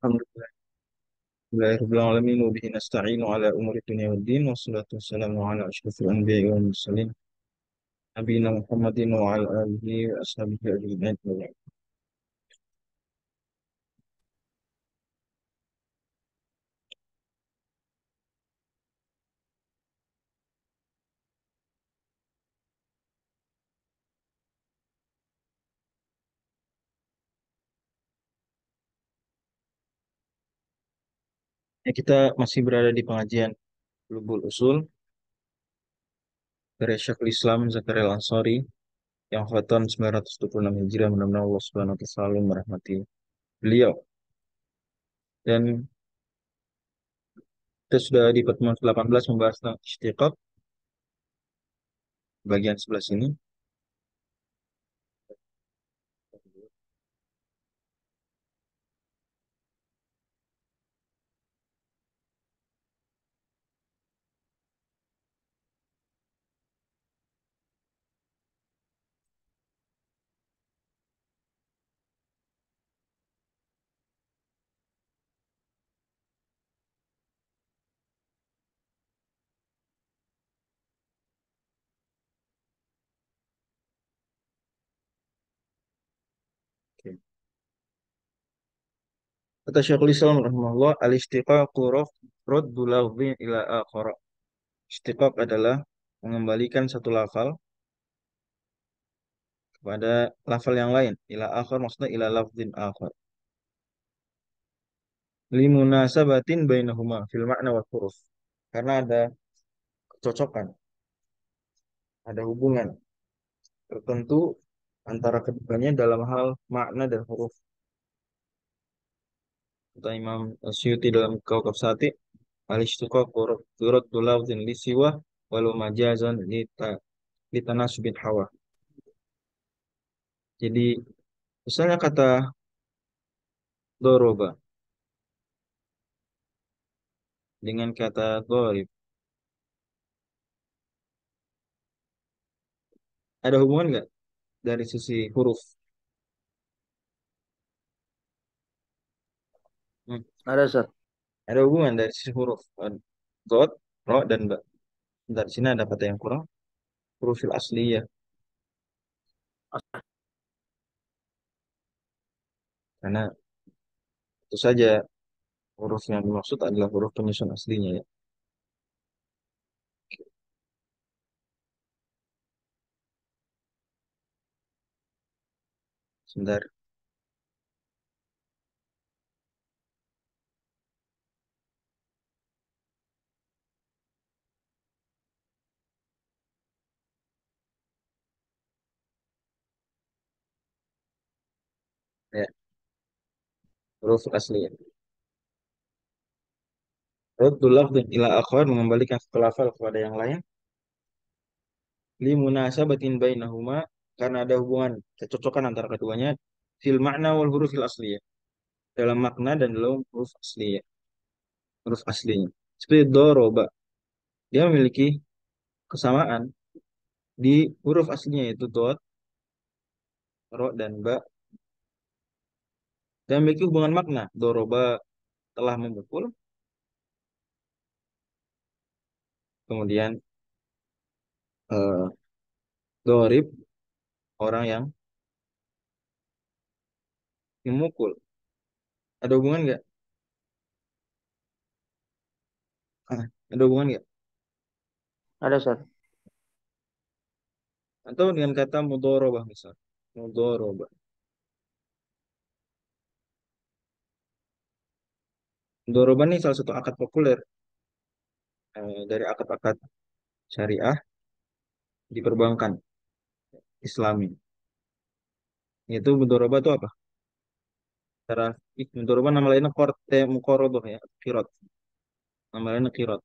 Alhamdulillahirrahmanirrahim. Wabihi nasta'inu ala umuri dunia wa din. Wassalatu wassalamu ala ashrafil anbiya wal mursalin. Nabiyina Muhammadin wa ala alihi wa ashabihi ajma'in. Ya, kita masih berada di pengajian Lubul Usul dari Syekhul Islam Zakaria Al-Ansari yang wafat tahun 926 Hijriah. Mudah-mudahan Allah Subhanahu wa ta'ala selalu merahmati beliau. Dan kita sudah di pertemuan ke-18 membahas tentang istiqaq bagian sebelah sini. Oke. Kata Syekhul Islam rahimahullah, al-istiqaqu raddu lafzi ila akhara. Istiqaq adalah mengembalikan satu lafal kepada lafal yang lain. Ila akhar maksudnya ila lafzin akhar. Limunasabatin bainahuma fil makna wal huruf. Karena ada kecocokan, ada hubungan tertentu antara keduanya dalam hal makna dan huruf. Kata Imam Suyuti dalam Kaukab Sati, al-istiqaq turaddu lafzin li siwa walau majazan litanasubin hawa. Jadi misalnya kata doroba dengan kata dorib, ada hubungan nggak dari sisi huruf? Hmm, Ada, Ustaz. ada hubungan dari sisi huruf. Dot, ro, dan ba. Dari sini ada kata yang kurang. Hurufil asliyah. Karena itu saja huruf yang dimaksud adalah huruf penyusun aslinya ya. Sebentar. Ya, huruf asliyah. Raddul lafdhin ila akhar mengembalikan satu lafal kepada yang lain. Li munasabatin bainahuma karena ada hubungan kecocokan antara keduanya fil makna wal hurufil asliyah. Dalam makna dan dalam huruf asliyah. Huruf aslinya. Seperti doroba. Dia memiliki kesamaan di huruf aslinya yaitu dot, ro, dan ba. Dan memiliki hubungan makna. Doroba telah memukul. Kemudian eh, dorib orang yang memukul. Ada hubungan nggak? Ada hubungan nggak? Ada, Ustaz. Atau dengan kata mudorobah misal. Mudorobah. Mudorobah ini salah satu akad populer dari akad-akad syariah di perbankan Islami. Yaitu mudorobah itu apa? Cara mudorobah nama lainnya korte mukorodoh ya, kirot. Nama lainnya kirot.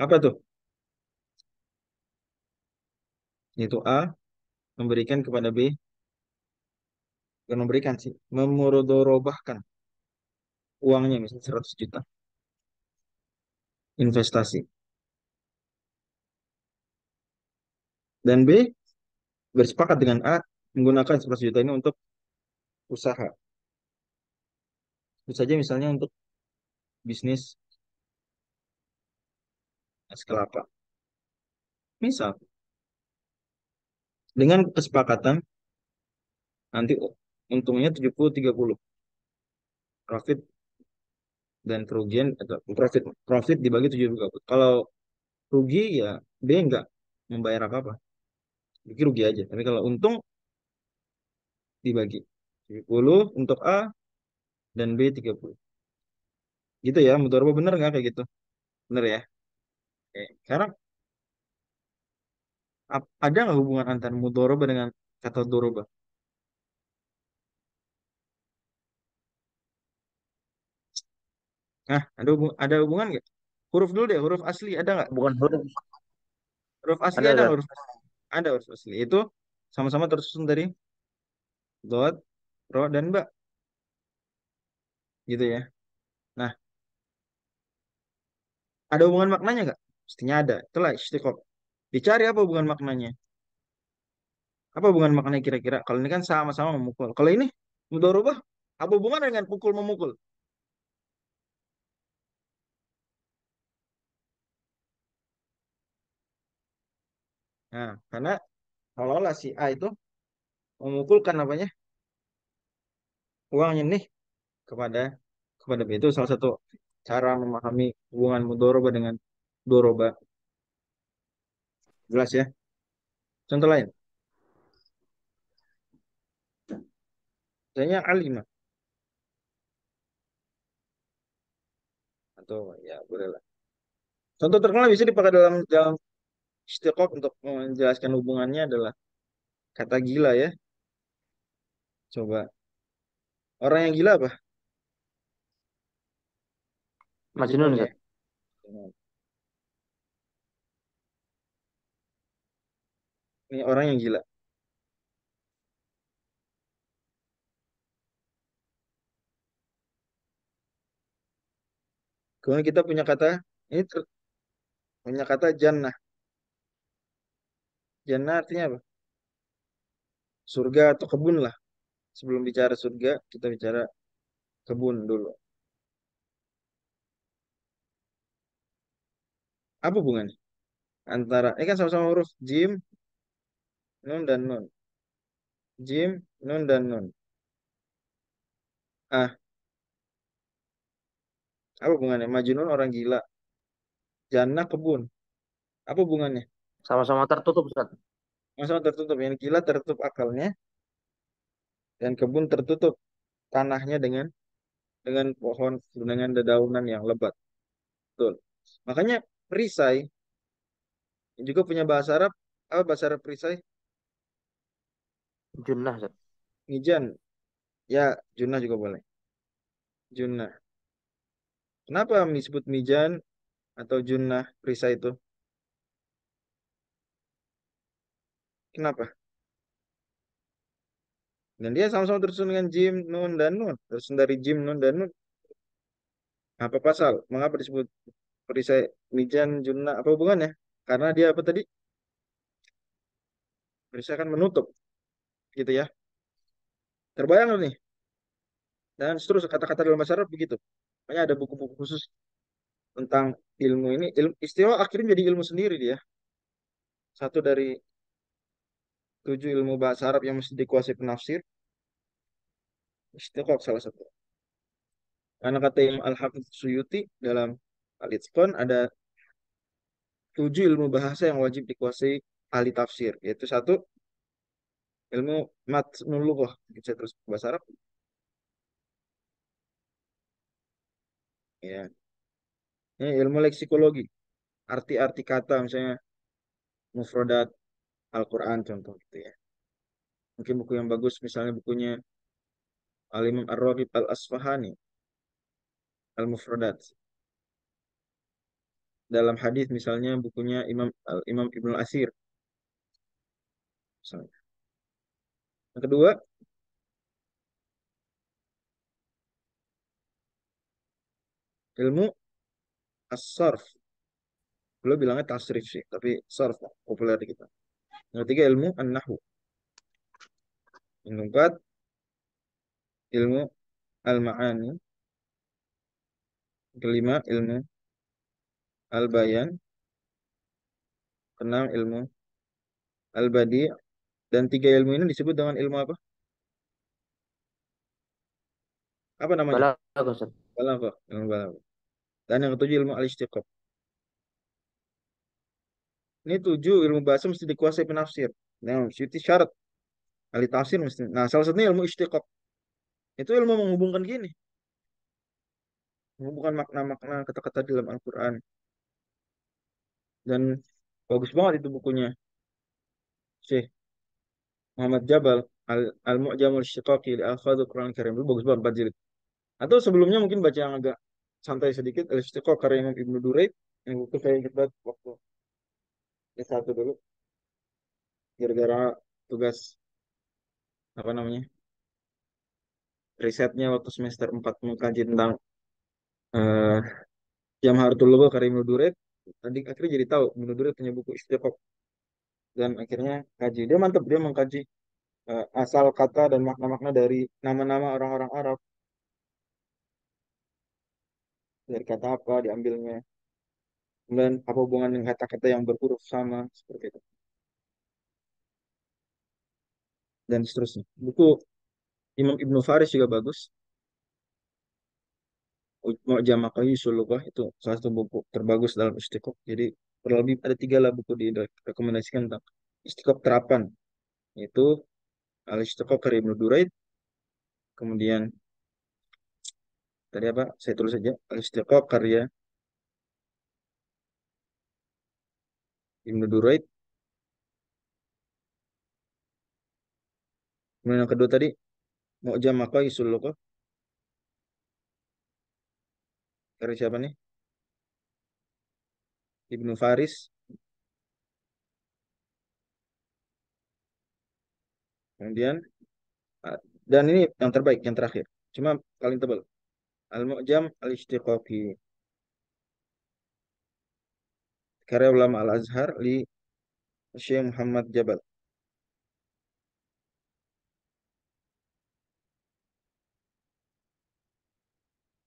Apa tuh? Yaitu A memberikan kepada B, bukan memberikan sih, memudorobahkan uangnya misalnya 100 juta investasi. Dan B bersepakat dengan A menggunakan 100 juta ini untuk usaha. Itu saja misalnya untuk bisnis es kelapa. Misal, dengan kesepakatan nanti untungnya 70-30. Profit dan kerugian atau profit profit dibagi 70. Kalau rugi ya B nggak membayar apa-apa. Rugi rugi aja. Tapi kalau untung dibagi 70 untuk A dan B 30. Gitu ya, mudharabah bener nggak kayak gitu? Bener ya? Oke. Sekarang ada nggak hubungan antara mudharabah dengan kata doroba? Nah, ada hubungan nggak? Huruf dulu deh, huruf asli ada nggak? Bukan huruf. Huruf asli Ada ada nggak Ustaz. huruf asli? Ada huruf asli. Itu sama-sama tersusun dari dot, ro, dan ba. Gitu ya. Nah, ada hubungan maknanya nggak? Pastinya ada. Itulah istiqomah. Dicari apa hubungan maknanya? Apa hubungan maknanya kira-kira? Kalau ini kan sama-sama memukul. Kalau ini mudharabah, apa hubungan dengan pukul memukul? Nah, karena kalau si A itu memukulkan apanya? Uangnya nih kepada kepada B. Itu salah satu cara memahami hubungan mudharabah dengan doroba. Jelas ya? Contoh lain. Misalnya alima atau ya boleh lah. Contoh terkenal bisa dipakai dalam dalam istiqomah untuk menjelaskan hubungannya adalah kata gila ya. Coba orang yang gila apa? Majnun Majnun ya. Ustaz. Ini orang yang gila. Kemudian kita punya kata ini punya kata jannah. Jannah artinya apa? Surga atau kebun lah. Sebelum bicara surga, kita bicara kebun dulu. Apa hubungannya? Antara ini kan sama-sama huruf jim, nun dan nun. Jim, nun dan nun. Ah, apa hubungannya? Majnun orang gila. Jannah kebun. Apa hubungannya? Sama-sama tertutup Ustaz. Masa tertutup yang gila tertutup akalnya dan kebun tertutup tanahnya dengan pohon dengan dedaunan yang lebat. Betul. Makanya perisai juga punya bahasa Arab. Apa bahasa Arab perisai? Junnah Ustaz. Mijan. Ya, Junnah juga boleh. Junnah. Kenapa disebut mijan atau Junnah perisai itu? Kenapa? Dan dia sama-sama tersusun dengan jim, nun, dan nun. Tersusun dari jim, nun, dan nun. Apa pasal? Mengapa disebut perisai mijan, Junnah? Apa hubungannya? Karena dia apa tadi? Perisai kan menutup, gitu ya. Terbayang loh nih. Dan seterusnya kata-kata dalam bahasa Arab begitu. Makanya ada buku-buku khusus tentang ilmu ini. Ilmu, istilah akhirnya jadi ilmu sendiri dia. Satu dari 7 ilmu bahasa Arab yang mesti dikuasai penafsir. Istiqaq salah satu. Karena kata Imam Al-Hafidz Suyuti dalam Al-Itqan ada 7 ilmu bahasa yang wajib dikuasai ahli tafsir. Yaitu satu, ilmu matnul lughah. Bisa terus ke bahasa Arab. Ya. Ini ilmu leksikologi. Arti-arti kata misalnya mufradat Al-Quran contoh gitu ya. Mungkin buku yang bagus misalnya bukunya Al-Imam Ar-Raghib Al-Asfahani Al-Mufradat. Dalam hadis misalnya bukunya Imam Ibnu Asir misalnya. Yang kedua, ilmu as-sarf. Beliau bilangnya tasrif sih, tapi sarf lah, populer di kita. Yang ketiga ilmu an-nahwu. Yang keempat ilmu al-ma'ani. kelima ilmu al-bayan, keenam ilmu al-badi, dan tiga ilmu ini disebut dengan ilmu apa? Apa namanya? Balaghah, Ustaz. Balaghah, ilmu balaghah. Dan yang ketujuh ilmu al-istiqaq. Ini tujuh ilmu bahasa mesti dikuasai penafsir. Nah, itu syarat ahli tafsir mesti. Nah, salah satunya ilmu istiqaq. Itu ilmu menghubungkan gini, menghubungkan makna-makna kata-kata dalam Al-Quran. Dan bagus banget itu bukunya. Syekh Muhammad Jabal, Al-Mu'jamul Syiqaqi li Alfadul Quran Karim. Itu bagus banget, 4 jilid. Atau sebelumnya mungkin baca yang agak santai sedikit, Al-Istiqaq karya Imam Ibnu Duraid, yang buku saya ingat banget waktu S1 dulu, gara-gara tugas apa namanya, risetnya waktu semester 4 mengkaji tentang eh Jamharatul Lugha karya Ibnu Duraid. Tadi akhirnya jadi tahu Ibnu Duraid punya buku Istiqaq, dan akhirnya kaji. Dia mantap, dia mengkaji asal kata dan makna-makna dari nama-nama orang-orang Arab, dari kata apa diambilnya, kemudian apa hubungan dengan kata-kata yang berhuruf sama seperti itu, dan seterusnya. Buku Imam Ibnu Faris juga bagus. Mu'jam Maqayisul Lughah itu salah satu buku terbagus dalam istiqomah. Jadi kurang lebih ada tiga lah buku direkomendasikan tentang istiqomah terapan. Itu Al-Istiqomah karya Ibnu Duraid. Kemudian tadi apa? Saya tulis saja. Al-Istiqomah karya Ibnu Duraid. Kemudian yang kedua tadi Mu'jam Maqayisul Lughah karya siapa nih? Ibnu Faris. Kemudian ah, dan ini yang terbaik, yang terakhir. Cuma paling tebal. Al-Mu'jam Al-Istiqaqi karya ulama Al-Azhar li Syekh Muhammad Jabal.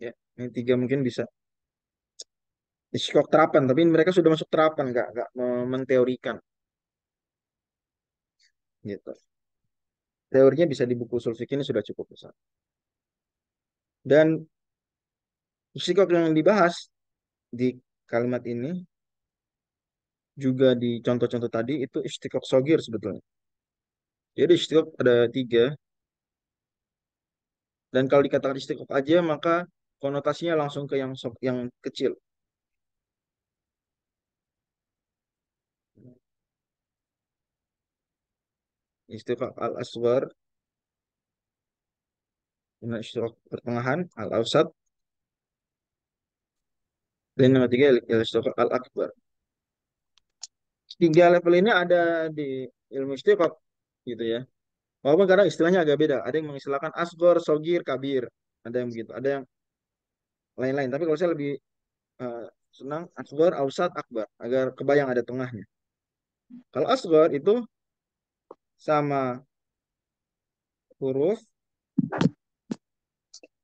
Ya, ini tiga mungkin bisa istiqomah terapan, tapi mereka sudah masuk terapan, nggak menteorikan gitu. Teorinya bisa di buku usul fikih ini sudah cukup besar. Dan istiqomah yang dibahas di kalimat ini juga di contoh-contoh tadi itu istiqomah sogir sebetulnya. Jadi istiqomah ada tiga, dan kalau dikatakan istiqomah aja maka konotasinya langsung ke yang kecil. Istiqomah al-asghar, dan istiqomah pertengahan al-awsat, dan yang ketiga istiqomah al-akbar. Tiga level ini ada di ilmu istiqomah gitu ya. Walaupun kadang istilahnya agak beda. Ada yang mengistilahkan asgor, sogir, kabir. Ada yang begitu. Ada yang lain-lain. Tapi kalau saya lebih eh, senang asgor, ausat, akbar. Agar kebayang ada tengahnya. Kalau asgor itu sama huruf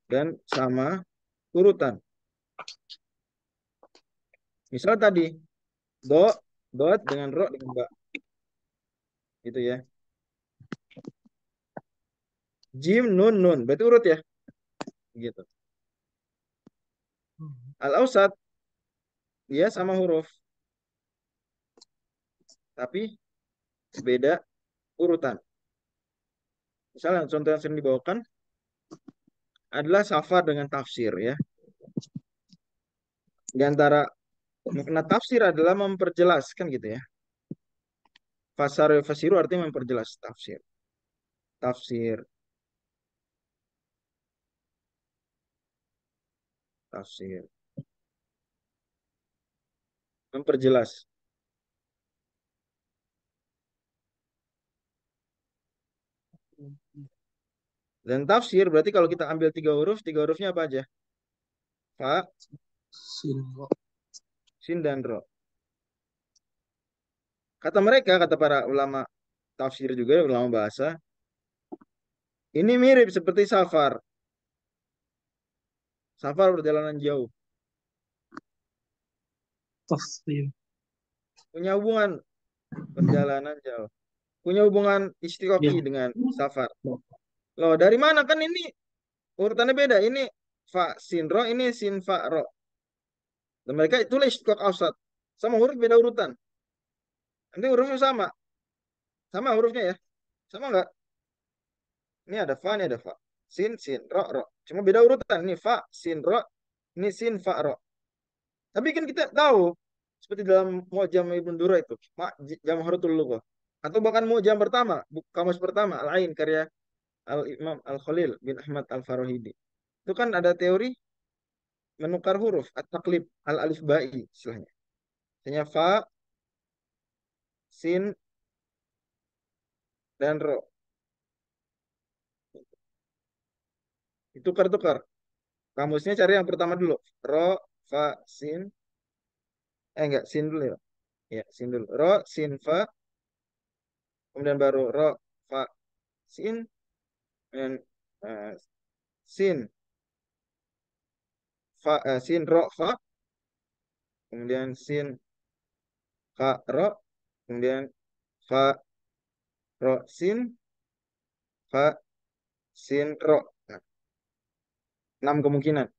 dan sama urutan. Misal tadi, do, dot dengan ro dengan ba. Gitu ya. Jim, nun, nun. Berarti urut ya. Gitu. Al-ausat, dia sama huruf. Tapi beda urutan. Misalnya contoh yang sering dibawakan adalah safar dengan tafsir ya. Di antara makna tafsir adalah memperjelaskan gitu ya. Fasar fasiru artinya memperjelas tafsir. Tafsir, tafsir. Memperjelas. Dan tafsir berarti kalau kita ambil tiga hurufnya apa aja? Fa, sin, dan ro. Kata mereka, kata para ulama tafsir juga, ulama bahasa, ini mirip seperti safar. Safar perjalanan jauh. Tafsir. Punya hubungan perjalanan jauh. Punya hubungan Ya. istiqoqi dengan safar. Loh, dari mana kan ini urutannya beda. Ini fa sin ro, ini sin fa ro. Dan mereka itulah istiqoq ausat. Sama huruf beda urutan. Nanti hurufnya sama. Sama hurufnya ya. Sama nggak? Ini ada fa, ini ada fa. Sin, sin, ro, ro. Cuma beda urutan. Ini fa, sin, ro. Ini sin, fa, ro. Tapi kan kita tahu. Seperti dalam Mu'jam Ibn Dura itu. Jamharatul Lughah. Atau bahkan Mu'jam pertama. Kamus pertama. Al-Ain karya Al-Imam Al-Khalil bin Ahmad Al-Farahidi. Itu kan ada teori menukar huruf. At-Taqlib. Al-Alif Ba'i istilahnya. Misalnya fa, sin, dan ro. Itu tukar-tukar. Kamusnya cari yang pertama dulu. Ro, fa, sin. Enggak, sin dulu ya. Ya, sin dulu. Ro, sin, fa. Kemudian baru ro, fa, sin. Dan eh, sin, fa, sin, ro, fa. Kemudian sin, fa, ro. Kemudian fa, ro, sin, fa, sin, ro. Nah, 6 kemungkinan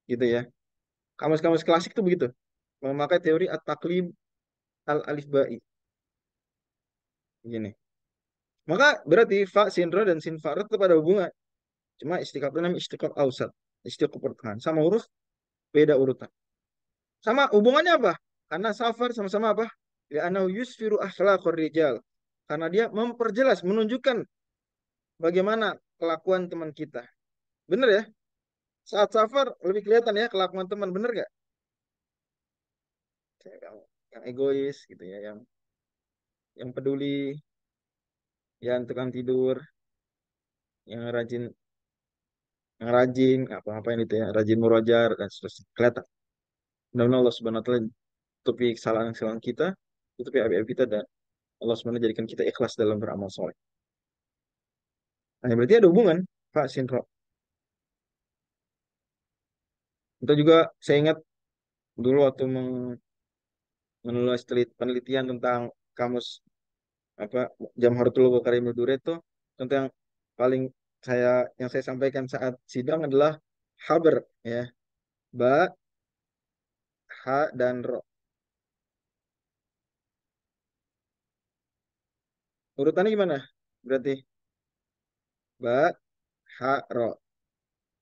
gitu ya. Kamus-kamus klasik tuh begitu. Memakai teori at-taqlib al-alif ba'i. Gini. Maka berarti fa, sin, ro, dan sin, fa, ro tetap ada hubungan. Cuma istiqaq itu namanya istiqaq ausat. Istiqaq pertengahan. Sama huruf, beda urutan. Sama hubungannya apa? Karena safar sama-sama apa? Li'annahu yusfiru akhlaqur rijal. Karena dia memperjelas, menunjukkan bagaimana kelakuan teman kita. Bener ya? Saat safar lebih kelihatan ya kelakuan teman, bener gak? Yang egois gitu ya, yang peduli, yang tukang tidur, yang rajin, apa-apain itu ya, rajin murojar dan seterusnya. Kelihatan. Mudah-mudahan Allah Subhanahu wa taala tutupi kesalahan-kesalahan kita, tutupi aib-aib kita dan Allah SWT jadikan kita ikhlas dalam beramal soleh. Nah, berarti ada hubungan Pak Sinro. Kita juga saya ingat dulu waktu menulis penelitian tentang kamus apa Jamharatul Lughah Karimul Dure itu tentang yang paling yang saya sampaikan saat sidang adalah haber ya, ba, ha dan ro. Urutannya gimana? Berarti ba, ha, ro.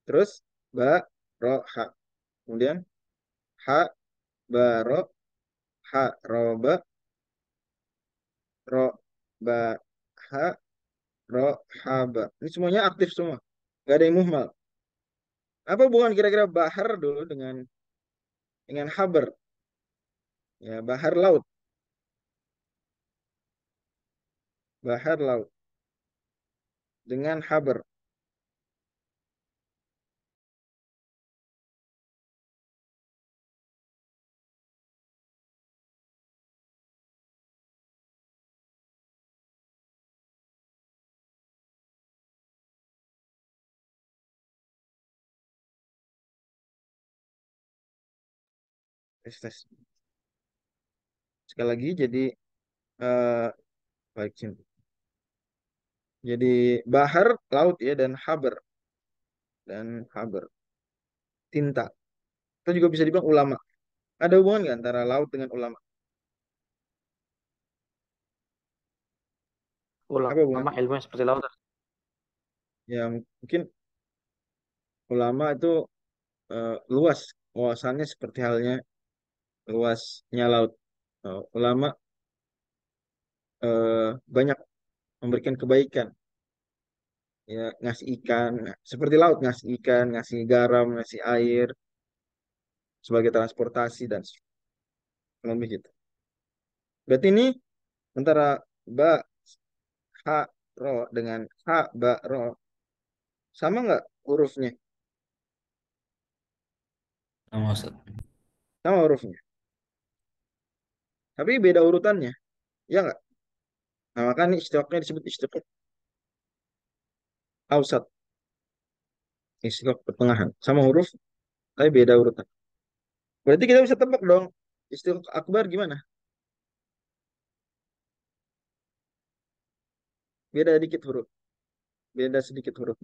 Terus ba, ro, ha. Kemudian ha, ba, ro, ha, ro, ba, ro, ba, ha, ro, ha, ba. Ini semuanya aktif semua. Gak ada yang muhmal. Apa hubungan kira-kira bahar dulu dengan haber? Ya, bahar laut, bahar laut dengan haber. Tes, tes. Sekali lagi jadi eh baik sini. Jadi bahar laut ya dan haber tinta. Itu juga bisa dibilang ulama. Ada hubungan nggak antara laut dengan ulama? Apa hubungan? Ulama ilmu yang seperti lautan. Ya mungkin ulama itu luas wawasannya seperti halnya luasnya laut. Ulama banyak memberikan kebaikan, ya ngasih ikan, seperti laut ngasih ikan, ngasih garam, ngasih air sebagai transportasi dan lebih gitu. Berarti ini antara ba, ha, ro dengan ha, ba, ro sama nggak hurufnya? Sama Ustaz. Sama hurufnya. Tapi beda urutannya. Ya nggak? Nah, maka ini istiqoknya disebut istiqok ausat. Istiqok pertengahan. Sama huruf, tapi beda urutan. Berarti kita bisa tebak dong. Istiqaq akbar gimana? Beda dikit huruf. Beda sedikit huruf.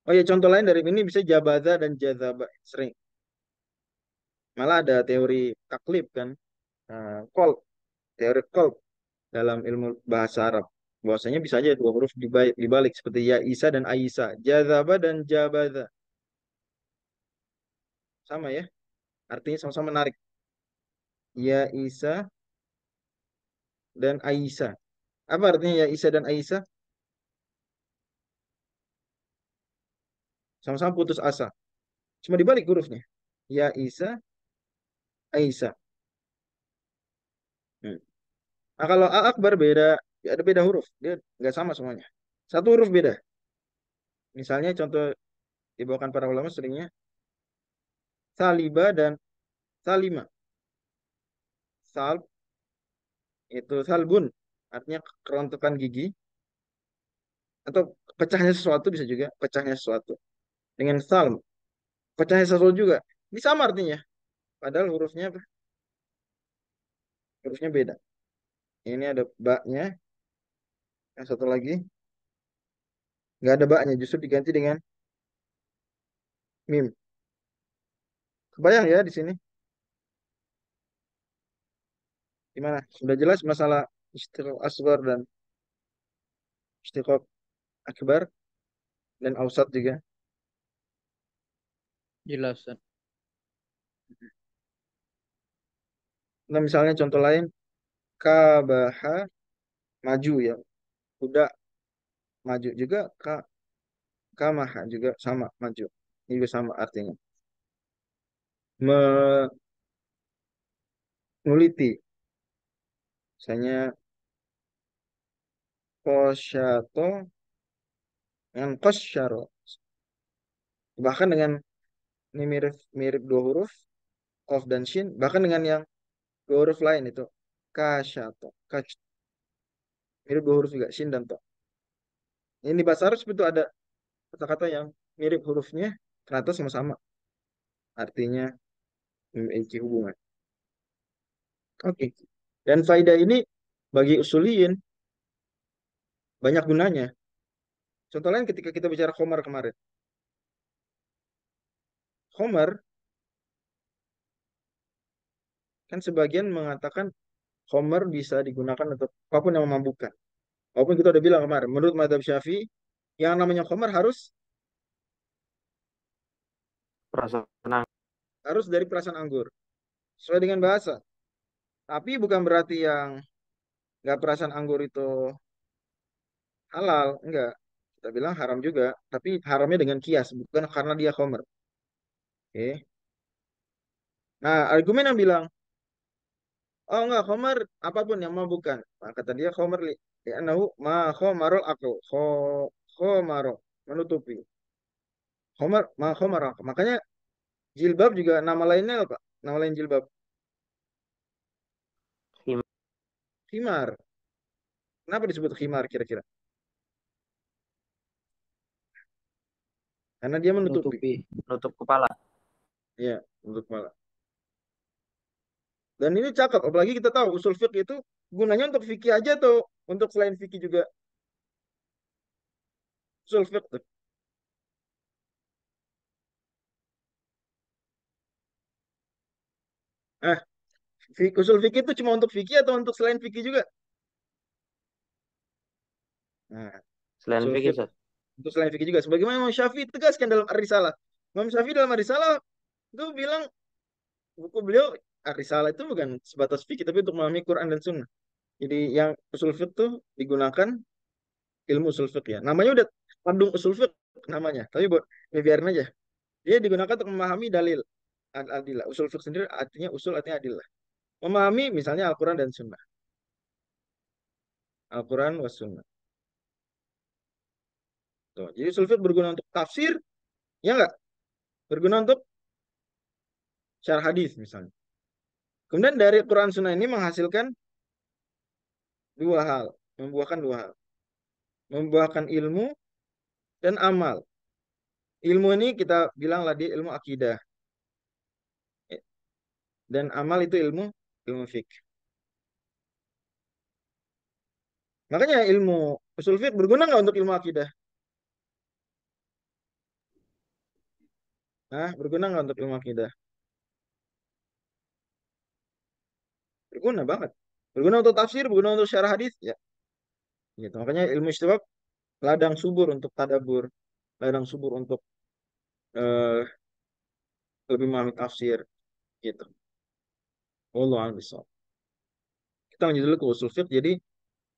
Oh ya, contoh lain dari ini bisa jabada dan jazaba. Sering. Malah ada teori taklib kan. Kolb, teori kolb dalam ilmu bahasa Arab. Bahwasanya bisa aja dua huruf dibalik seperti ya Isa dan Aisa. Jazaba dan jabada. Sama ya. Artinya sama-sama menarik. Ya Isa dan Aisa. Apa artinya ya Isa dan Aisa? Sama-sama putus asa. Cuma dibalik hurufnya. Ya Isa, Aisa. Hmm. Nah kalau A akbar beda, ada beda huruf. Dia nggak sama semuanya. Satu huruf beda. Misalnya contoh dibawakan para ulama seringnya saliba dan salima. Salb itu salbun, artinya kerontokan gigi atau pecahnya sesuatu bisa juga pecahnya sesuatu. Dengan salm, pecahnya sesuatu juga. Ini sama artinya. Padahal hurufnya apa? Hurufnya beda. Ini ada baknya, yang satu lagi nggak ada baknya, justru diganti dengan mim. Kebayang ya di sini? Gimana? Sudah jelas masalah istiqaq asghar dan istiqaq akbar dan ausat juga. Jelas, Ustaz. Nah, misalnya contoh lain, kabaha maju ya. Kuda maju juga, kamaha juga sama maju. Ini juga sama artinya. Meneliti, misalnya kosyato dengan kosyaro. Bahkan dengan ini mirip mirip dua huruf, kof dan shin. Bahkan dengan yang dua huruf lain itu kasyato. Mirip dua huruf juga, shin dan to. Ini di bahasa Arab itu ada kata-kata yang mirip hurufnya, ternyata sama-sama artinya memiliki hubungan. Oke. Dan faedah ini bagi usuliyin banyak gunanya. Contoh lain ketika kita bicara khomar kemarin. Khomar kan sebagian mengatakan khomar bisa digunakan untuk apapun yang memabukkan. Walaupun kita udah bilang kemarin, menurut madhab Syafi'i, yang namanya khomar harus Perasaan harus dari perasan anggur. Sesuai dengan bahasa. Tapi bukan berarti yang nggak perasan anggur itu halal. Enggak. Kita bilang haram juga. Tapi haramnya dengan kias. Bukan karena dia khomar. Oke. Nah, argumen yang bilang, oh enggak, khomer apapun yang memabukkan. Nah, kata dia khomer li. Ya, nahu ma khomarul aku. Khomaro. Menutupi. Khomer, ma khomar aku. Makanya jilbab juga nama lainnya apa? Nama lain jilbab. him Khimar. Kenapa disebut khimar kira-kira? Karena dia menutupi. menutupi, menutup kepala. Ya, untuk malah. Dan ini cakep. Apalagi kita tahu usul fiqh itu gunanya untuk fikih aja tuh. Untuk selain fikih juga. Usul fiqh tuh. Ah, usul fikih itu cuma untuk fikih atau untuk selain fikih juga? Nah, Selain usul fikih, fiqh Ustaz. untuk selain fikih juga. Sebagaimana Imam Syafi'i tegaskan dalam Ar-Risalah. Imam Syafi'i dalam Ar-Risalah itu bilang buku beliau Ar-Risalah itu bukan sebatas fikih tapi untuk memahami Quran dan Sunnah. Jadi yang usul fiqh itu digunakan ilmu usul fiqh ya. Namanya udah kandung usul fiqh namanya. Tapi buat ya biarin aja. Dia digunakan untuk memahami dalil adillah. Usul fiqh sendiri artinya usul artinya adillah. Memahami misalnya Al-Quran dan Sunnah. Al-Quran was Sunnah. Tuh. Jadi usul fiqh berguna untuk tafsir, ya enggak? Berguna untuk syarah hadis misalnya. Kemudian dari Quran Sunnah ini menghasilkan dua hal, membuahkan dua hal, membuahkan ilmu dan amal. Ilmu ini kita bilang lah dia ilmu akidah. Dan amal itu ilmu ilmu fikih. Makanya ilmu usul fiqh berguna nggak untuk ilmu akidah? Nah, berguna nggak untuk ilmu akidah? Berguna banget. Berguna untuk tafsir, berguna untuk syarah hadis, ya. Gitu. Makanya ilmu istiwak ladang subur untuk tadabur, ladang subur untuk eh, lebih memahami tafsir, gitu. Wallahu a'lam bishawab. Kita lanjut dulu ke usul fiqh. Jadi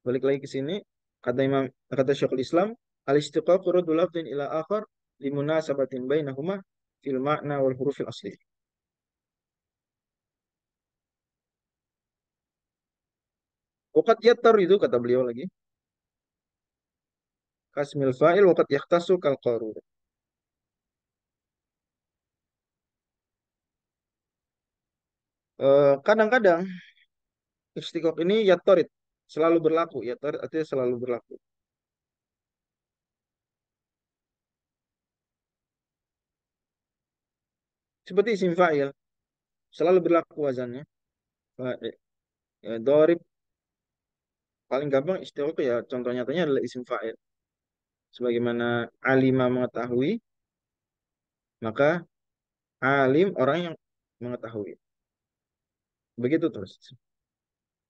balik lagi ke sini, kata Syekhul Islam, al-istiqaqu raddu lafdhin ila akhar limunasabatin bainahuma fil ma'na wal hurufil asli. Waqad yattar itu kata beliau lagi, kasmil fa'il waqad yahtasu kal qarur. Kadang-kadang istiqaq ini yattorit, selalu berlaku. Yattorit artinya selalu berlaku. Seperti isim fa'il, selalu berlaku wazannya. Fa'il. Ya, dorib, paling gampang istiqaq ya, contoh nyatanya adalah isim fa'il. Sebagaimana alima mengetahui, maka alim orang yang mengetahui. Begitu terus.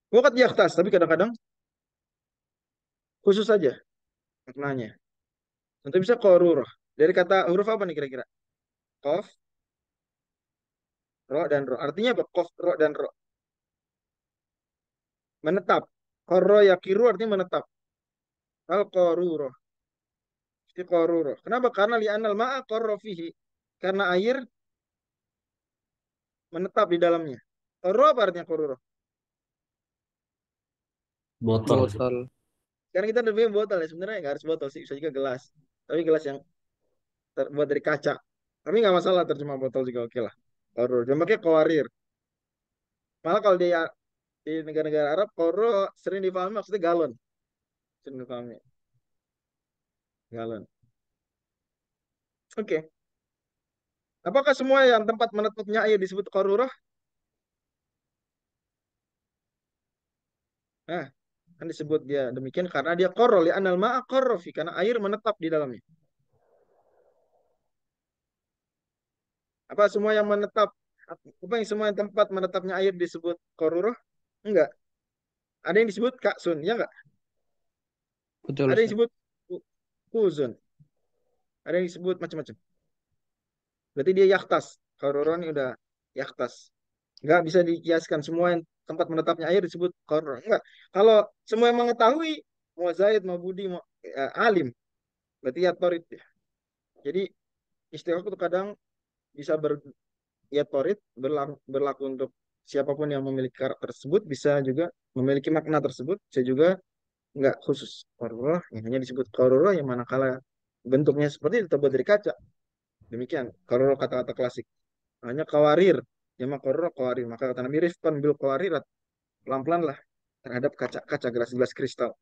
Wakat yaktas, tapi kadang-kadang khusus saja maknanya. Untuk bisa korurah. Dari kata huruf apa nih kira-kira? Kof, ro, dan ro. Artinya apa? Kof, ro, dan ro. Menetap. Korro yakiru artinya menetap. Al koruro. Isti koruro. Kenapa? Karena li'anal ma'a korro fihi. Karena air menetap di dalamnya. Korro apa artinya koruro? Botol sih. Botol. Karena kita lebih botol ya. Sebenarnya nggak harus botol sih. Bisa juga gelas. Tapi gelas yang terbuat dari kaca. Tapi nggak masalah terjemah botol juga oke lah. Korur. Jangan pakai kawarir. Malah kalau di negara-negara Arab, koro sering dipahami maksudnya galon. Sering dipahami. Galon. Oke. Apakah semua yang tempat menetapnya air disebut korurah? Nah, kan disebut dia demikian karena dia korol ya anal ma'a korrofi karena air menetap di dalamnya. Apa semua yang menetap apa yang semua yang tempat menetapnya air disebut korurah? Enggak. Ada yang disebut kaksun, ya enggak? Betul, Ada yang Ustaz. disebut kuzun. Ada yang disebut macam-macam. Berarti dia yaktas. Korurah ini udah yaktas. Enggak bisa dikiaskan semua yang tempat menetapnya air disebut korurah. Enggak. Kalau semua yang mengetahui mau Zaid, mau Budi, mau alim, berarti ya torit. Jadi istilah itu kadang bisa ya torit berlaku untuk siapapun yang memiliki karakter tersebut, bisa juga memiliki makna tersebut, bisa juga nggak khusus. Qarurah yang hanya disebut qarurah yang manakala bentuknya seperti itu terbuat dari kaca. Demikian qarurah kata-kata klasik. Hanya kawarir, jamak qarurah kawarir. Maka kata Nabi Rifkan bil kawarirat, pelan-pelan lah terhadap kaca-kaca gelas-gelas kristal.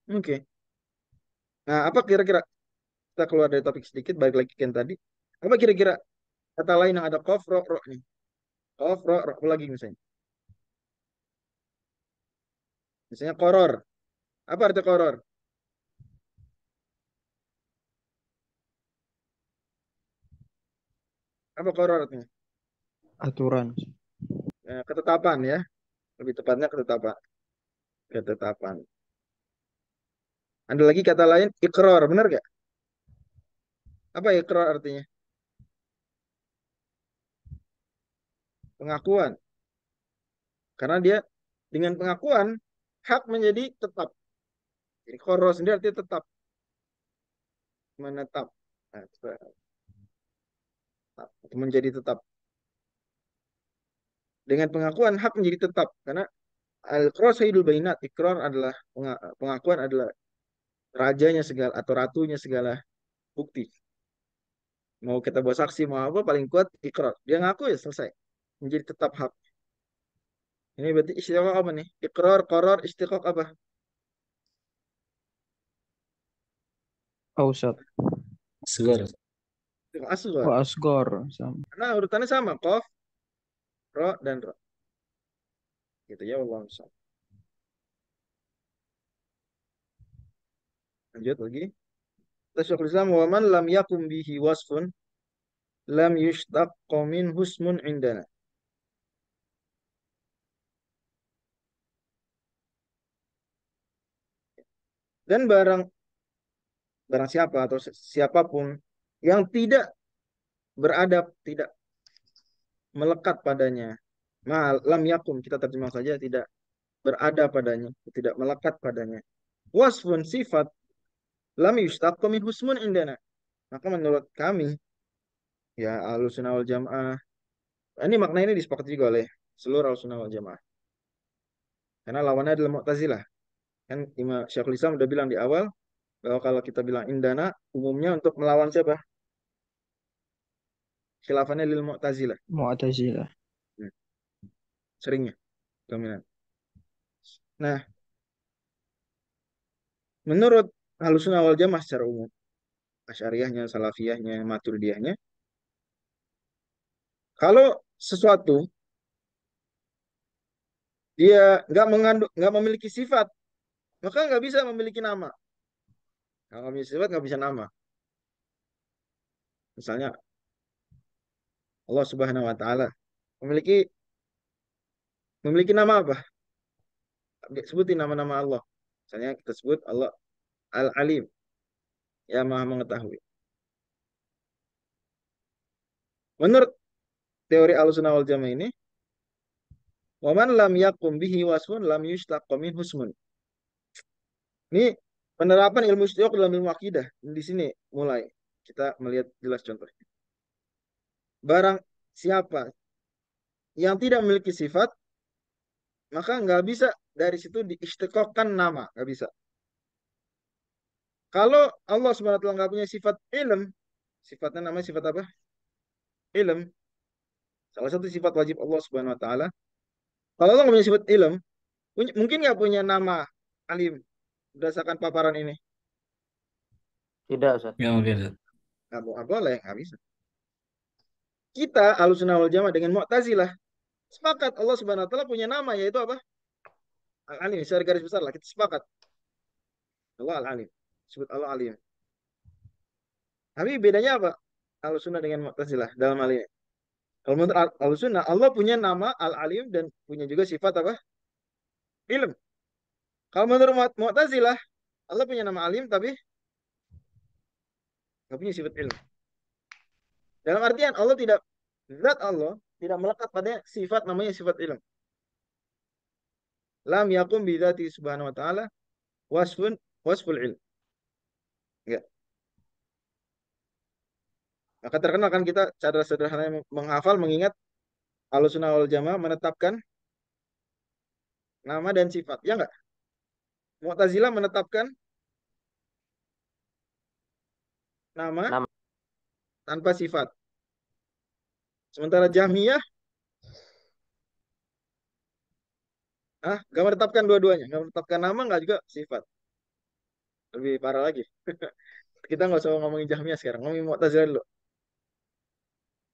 Oke. Nah, apa kira-kira kita keluar dari topik sedikit, balik lagi ke yang tadi. Apa kira-kira kata lain yang ada kof, ro, ro nih? Kof, ro, ro lagi misalnya. Misalnya koror. Apa arti koror? Apa koror artinya? Aturan. Ketetapan ya. Lebih tepatnya ketetapan. Ketetapan. Ada lagi kata lain, ikror. Benar gak? Apa ikror artinya? Pengakuan. Karena dia dengan pengakuan, hak menjadi tetap. Jadi koror sendiri artinya tetap. Menetap. Nah, tetap. Menjadi tetap. Dengan pengakuan, hak menjadi tetap. Karena al-iqrar sayyidul bainat. Ikrar adalah, pengakuan adalah rajanya segala, atau ratunya segala bukti. Mau kita buat saksi, mau apa, paling kuat ikrar. Dia ngaku ya selesai. Menjadi tetap hak. Ini berarti istiqaq apa nih? Ikrar, koror, istiqaq apa? Oh, Ustaz. Asghar. Asghar. Oh, asgor sama. Karena urutannya sama, qaf, ro, dan ro. Gitu ya Allah. Lanjut lagi. Syekhul Islam wa man lam yakum bihi wasfun lam yushtaqqa min husmun indana. Dan barang barang siapa atau siapapun yang tidak beradab, tidak melekat padanya. Lam yakum kita terjemah saja tidak berada padanya, tidak melekat padanya. Wasfun sifat lam yushtaqqa min husmun indana. Maka menurut kami ya Ahlussunnah wal Jamaah, ini makna ini disepakati juga oleh seluruh Ahlussunnah wal Jamaah. Karena lawannya adalah Mu'tazilah. Kan Imam Syekhul Islam udah bilang di awal bahwa kalau kita bilang indana umumnya untuk melawan siapa? Khilafannya lil Mu'tazilah. Mu'tazilah. Hmm, seringnya dominan. Nah, menurut Ahlussunnah wal Jamaah secara umum, Asy'ariyahnya, Salafiyahnya, Maturidiyahnya, kalau sesuatu dia nggak mengandung, nggak memiliki sifat, maka nggak bisa memiliki nama. Kalau nggak memiliki sifat, nggak bisa nama. Misalnya Allah Subhanahu Wa Taala memiliki memiliki nama apa? Sebutin nama-nama Allah. Misalnya kita sebut Allah Al-Alim, yang Maha Mengetahui. Menurut teori Ahlussunnah wal Jamaah ini, wa man lam yakum bihi wasfun lam yushtaqqa min husmun. Ini penerapan ilmu istiqah dalam ilmu akidah. Di sini mulai kita melihat jelas contohnya. Barang siapa yang tidak memiliki sifat, maka nggak bisa dari situ diistiqohkan nama, nggak bisa. Kalau Allah Subhanahu wa taala nggak punya sifat ilm, sifatnya namanya sifat apa? Ilm. Salah satu sifat wajib Allah Subhanahu wa taala. Kalau Allah nggak punya sifat ilm, mungkin nggak punya nama alim berdasarkan paparan ini. Tidak, Ustaz. Nggak mungkin, Ustaz. Nggak boleh, nggak bisa. Kita Ahlussunnah wal Jamaah dengan Mu'tazilah sepakat Allah Subhanahu wa taala punya nama yaitu apa? Al-Alim. Secara garis besar lah kita sepakat. Allah Al-Alim. Sebut Allah Alim. Tapi bedanya apa? Ahlussunnah dengan Mu'tazilah dalam hal ini. Kalau menurut Ahlussunnah, Allah punya nama Al-Alim dan punya juga sifat apa? Ilm. Kalau menurut Mu'tazilah, Allah punya nama Alim tapi nggak punya sifat ilm. Dalam artian Allah tidak, zat Allah tidak melekat pada sifat namanya sifat ilm. Lam yakum bidzati subhanahu wa ta'ala wasful ilm. Enggak. Maka terkenal kan kita cara sederhana menghafal, mengingat Ahlussunnah wal Jamaah menetapkan nama dan sifat. Ya enggak? Mu'tazilah menetapkan nama Nama. tanpa sifat. Sementara Jahmiyah nggak menetapkan dua-duanya, nggak menetapkan nama, nggak juga sifat. Lebih parah lagi. Kita nggak usah ngomongin Jahmiyah sekarang, ngomongin Mu'tazilah dulu.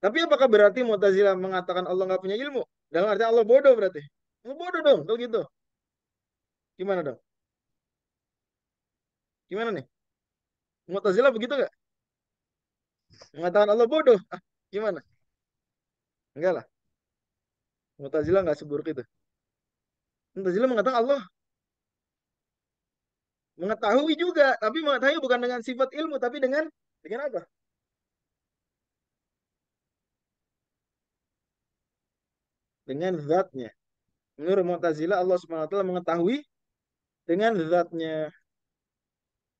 Tapi apakah berarti Mu'tazilah mengatakan Allah nggak punya ilmu? Dalam arti Allah bodoh berarti? Allah bodoh dong, kalau gitu. Gimana dong? Gimana nih? Mu'tazilah begitu nggak? Mengatakan Allah bodoh? Gimana? Enggak lah. Mu'tazilah nggak seburuk itu. Mu'tazilah mengatakan Allah mengetahui juga, tapi mengetahui bukan dengan sifat ilmu, tapi dengan apa? Dengan zatnya. Menurut Mu'tazilah Allah Subhanahu wa taala mengetahui dengan zatnya.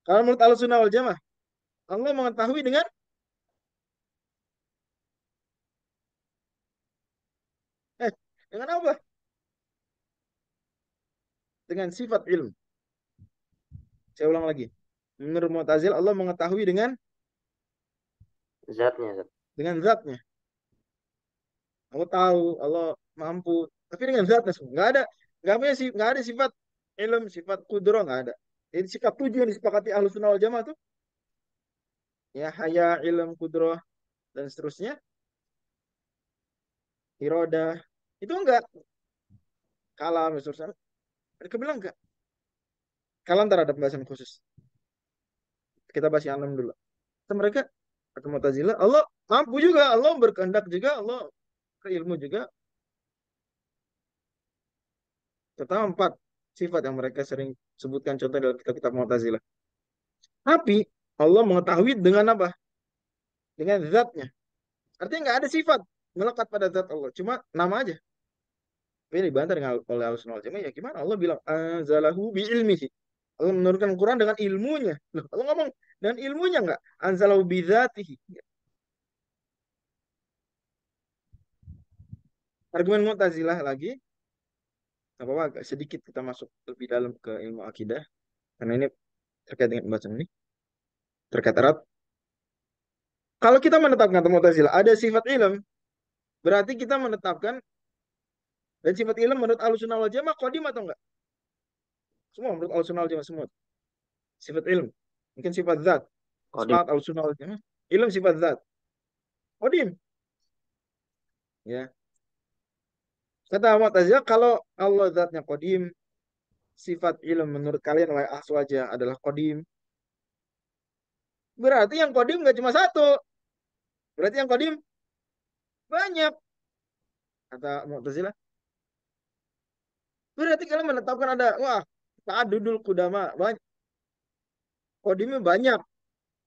Kalau menurut Ahlussunnah wal Jamaah, Allah mengetahui eh dengan apa? Dengan sifat ilmu. Saya ulang lagi. Menurut Mu'tazilah Allah mengetahui Zatnya, Ustaz. dengan zatnya. Allah tahu, Allah mampu, tapi dengan zatnya semua. Nggak ada sifat ilmu, sifat kudro, nggak ada. Jadi sikap tujuh yang disepakati Ahlussunnah wal Jamaah itu ya haya, ilm, kudroh, dan seterusnya, irodah, itu enggak. Kalam, dan seterusnya. Mereka bilang enggak. Kalam terhadap pembahasan khusus. Kita bahas yang 6 dulu. Kata mereka, kata Mu'tazilah, Allah mampu juga, Allah berkehendak juga, Allah berilmu juga. Terutama 4 sifat yang mereka sering sebutkan contoh dalam kitab-kitab Mu'tazilah. Tapi Allah mengetahui dengan apa? Dengan zatnya. Artinya nggak ada sifat melekat pada zat Allah. Cuma nama aja. Tapi dibantah dengan oleh Ahlussunnah wal Jamaah. Ya gimana? Allah bilang, anzalahu bi ilmihi. Allah menurunkan Quran dengan ilmunya. Loh, Allah ngomong dengan ilmunya nggak? Anzalahu bi dzatihi. Argumen Mu'tazilah lagi, apa-apa agak sedikit kita masuk lebih dalam ke ilmu akidah. Karena ini terkait dengan pembahasan ini. Terkait erat. Kalau kita menetapkan kata Mu'tazilah, ada sifat ilm, berarti kita menetapkan dan sifat ilm menurut Ahlussunnah wal Jamaah qadim atau enggak? Semua menurut Ahlussunnah wal Jamaah semua. Sifat ilm. Mungkin sifat zat. Qadim. Sepakat Ahlussunnah wal Jamaah. Ilm sifat zat. Qadim. Ya. Kata Mu'tazilah, kalau Allah zatnya qadim, sifat ilm menurut kalian wahai ahlu adalah qadim. Berarti yang qadim nggak cuma satu. Berarti yang qadim banyak. Kata Mu'tazilah. Berarti kalian menetapkan ada, wah, ta'adudul qudama. Banyak. Qadimnya banyak.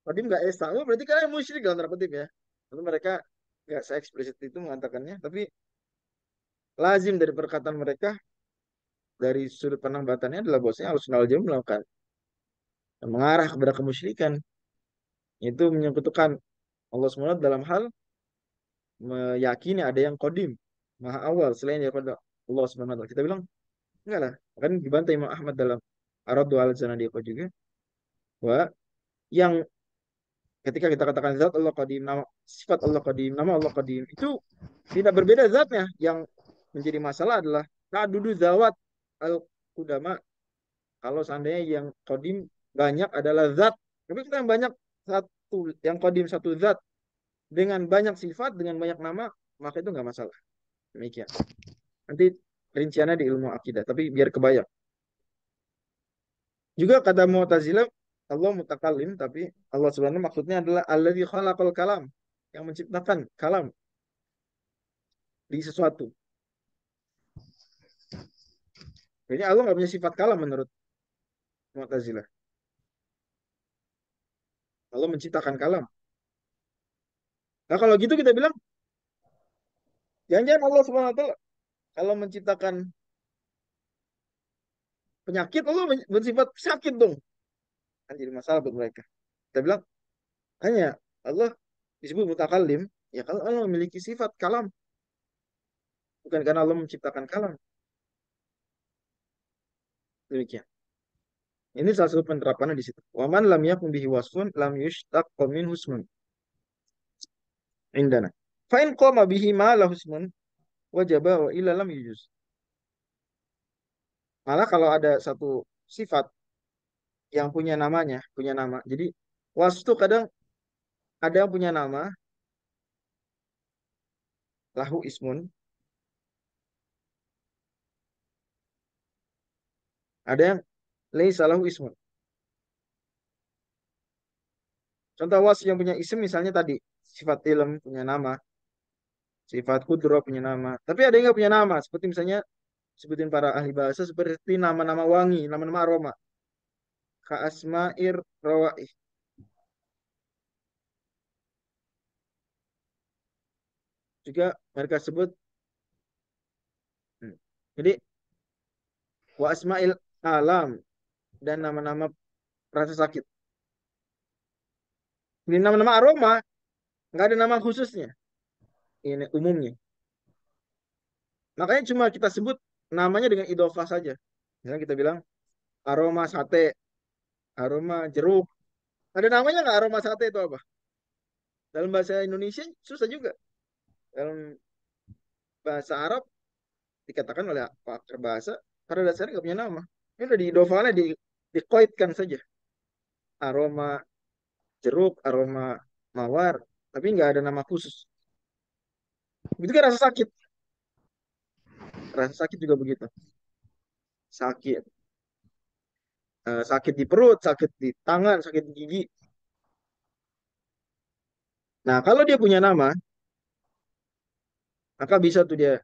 Qadim nggak esa. Oh, berarti kalian musyrik dalam tanda kutip ya. Lalu mereka nggak se-eksplisit itu mengatakannya. Tapi lazim dari perkataan mereka, dari sudut pandang batannya adalah bahwasanya Ahlussunnah wal Jamaah melakukan mengarah kepada kemusyrikan. Itu menyekutukan Allah SWT dalam hal meyakini ada yang kodim, maha awal selain daripada Allah SWT. Kita bilang enggak lah. Kan dibantah Imam Ahmad dalam Ar-Raddu ala Zanadiqah juga, bahwa yang ketika kita katakan zat Allah qadim, nama sifat Allah qadim, nama Allah qadim, itu tidak berbeda zatnya. Yang menjadi masalah adalah ta'dudu zawat al-qudama. Kalau seandainya yang qadim banyak adalah zat, tapi kita yang banyak satu, yang qadim satu zat dengan banyak sifat, dengan banyak nama, maka itu nggak masalah. Demikian. Nanti rinciannya di ilmu akidah, tapi biar kebayang. Juga kata Mu'tazilah, Allah mutakalim, tapi Allah sebenarnya maksudnya adalah alladzi khalaqal kalam, yang menciptakan kalam di sesuatu. Jadi Allah nggak punya sifat kalam menurut Mu'tazilah. Allah menciptakan kalam. Nah kalau gitu kita bilang, jangan-jangan Allah Subhanahu wa taala kalau menciptakan penyakit, Allah bersifat sakit dong. Kan jadi masalah buat mereka. Kita bilang, hanya Allah disebut mutakalim, ya kalau Allah memiliki sifat kalam, bukan karena Allah menciptakan kalam. Demikian. Ini salah satu penerapannya di situ. Waman lam yakun bihi wasfun lam yushtaq min husmun indana. Fa in qama bihi ma la husmun wajaba wa illa lam yujuz. Malah kalau ada satu sifat yang punya namanya, punya nama. Jadi wasf itu kadang ada yang punya nama lahu ismun, ada yang laisa lahu ismun. Contoh wasf yang punya isim misalnya tadi sifat ilm punya nama, sifat kudro punya nama. Tapi ada yang nggak punya nama, seperti misalnya sebutin para ahli bahasa seperti nama-nama wangi, nama-nama aroma. Ka asma'ir rawaih. Juga mereka sebut. Jadi wa asma'il alam dan nama-nama rasa sakit. Ini nama-nama aroma, nggak ada nama khususnya. Ini umumnya. Makanya cuma kita sebut namanya dengan idhofah saja. Misalnya kita bilang aroma sate, aroma jeruk. Ada namanya nggak aroma sate itu apa? Dalam bahasa Indonesia susah juga. Dalam bahasa Arab dikatakan oleh pakar bahasa pada dasarnya nggak punya nama. Ini udah diidofalnya dikoitkan saja. Aroma jeruk, aroma mawar, tapi nggak ada nama khusus. Itu kan rasa sakit. Rasa sakit juga begitu. Sakit. Sakit di perut, sakit di tangan, sakit di gigi. Nah, kalau dia punya nama, maka bisa tuh dia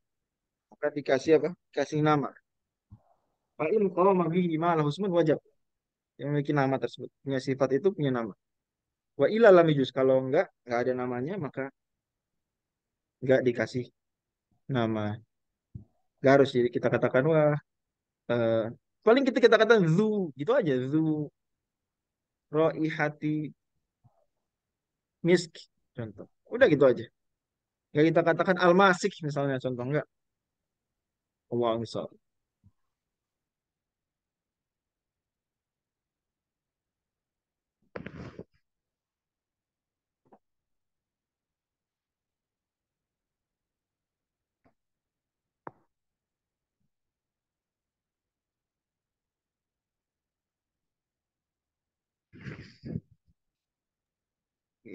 akan dikasih apa? Kasih nama. Fa'in qama bihi ma'al husnul wajib. Yang memiliki nama tersebut. Punya sifat itu punya nama. Wa ila lam yujuz. Kalau enggak ada namanya, maka enggak dikasih nama. Enggak harus jadi kita katakan, wah, eh, paling kita katakan zu, gitu aja. Zu, ro'ihati, misk, contoh. Udah gitu aja. Enggak kita katakan almasik misalnya, contoh. Enggak. Allah misal.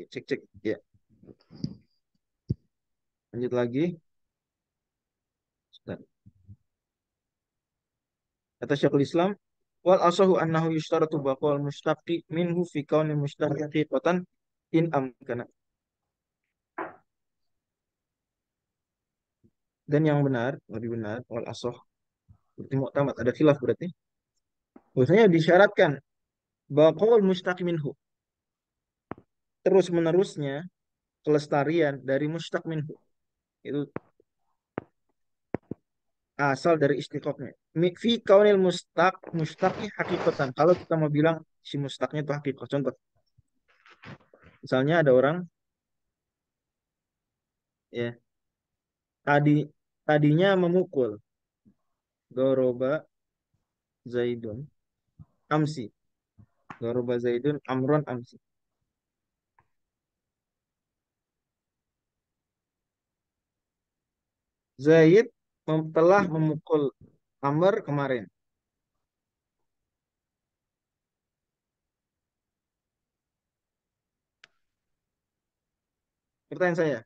Cek, cek. Ya, lanjut lagi. Sebentar. Kata Syekhul Islam, wal asahu annahu yushtaratu baqal mushtaqi minhu fi kauni mushtaqi haqiqatan in amkana. Dan yang benar, lebih benar, wal asah, berarti mu'tamad, ada khilaf berarti. Bahwasanya disyaratkan baqal mushtaqi minhu, terus menerusnya kelestarian dari mushtaq minhu. Itu asal dari istiqaqnya. Fi kaunil mushtaqi haqiqatan. Kalau kita mau bilang si mushtaqnya itu haqiqah. Contoh, misalnya ada orang ya tadi tadinya memukul doroba Zaidun amsi. Doroba Zaidun amron amsi. Zaid telah memukul Amr kemarin. Pertanyaan saya,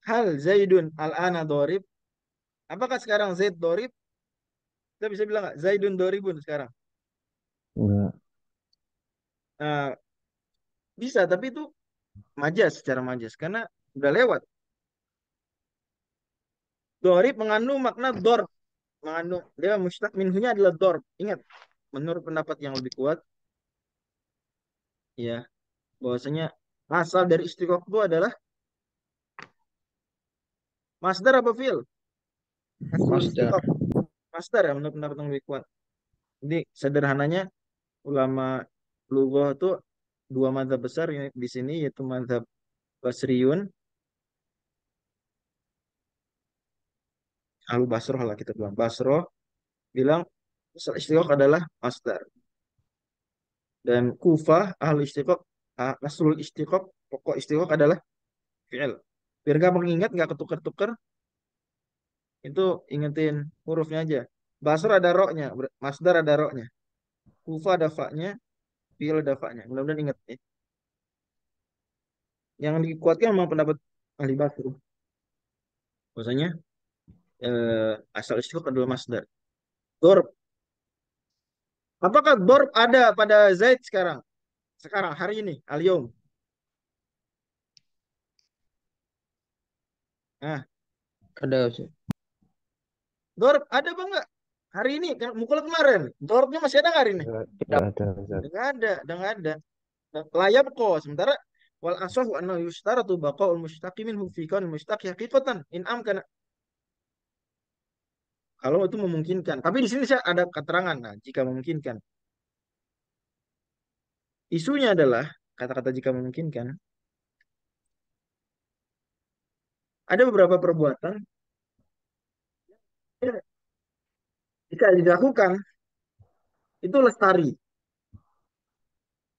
hal Zaidun al-ana dorib? Apakah sekarang Zaid dorib? Kita bisa bilang nggak? Zaidun doribun sekarang. Enggak. Nah, bisa, tapi itu majas secara majas. Karena udah lewat. Dorib mengandung makna dorb. Mengandung, dia mustaq minhunya adalah dorb. Ingat, menurut pendapat yang lebih kuat, ya, bahwasanya asal dari istiqoq itu adalah masdar apa fi'il? Aslul Masdar. istiqoq. Masdar ya, menurut pendapat yang lebih kuat. Jadi sederhananya ulama lughah itu dua mazhab besar di sini, yaitu mazhab Basriyun, Ahlu Basroh lah kita bilang. Basroh bilang asal istiqoq adalah masdar. Dan Kufah ahlu istiqoq, aslul istiqoq, pokok istiqoq adalah fi'il. Biar gak mengingat, gak ketukar-tukar, itu ingetin hurufnya aja. Basroh ada roknya, masdar ada roknya. Kufah ada fa-nya, fi'il ada fa-nya. Mudah-mudahan ingat ya. Yang dikuatkan memang pendapat ahli Basroh. Maksudnya asal istiqoq adalah masdar. Dorb. Apakah dorb ada pada Zaid sekarang? Sekarang, hari ini, al-yawm. Nah, Ada sih. dorb ada apa enggak? Hari ini, kan mukul kemarin. Dorbnya masih ada nggak hari ini? Enggak ada, Ustaz. Nggak ada, udah nggak ada. Layap kok. Sementara wal asahu annahu yushtaratu baqaul mushtaqi minhu fi kaunil mushtaqi haqiqatan in amkana. Kalau itu memungkinkan. Tapi di sini saya ada keterangan. Nah, jika memungkinkan. Isunya adalah kata-kata jika memungkinkan. Ada beberapa perbuatan ya, jika dilakukan itu lestari.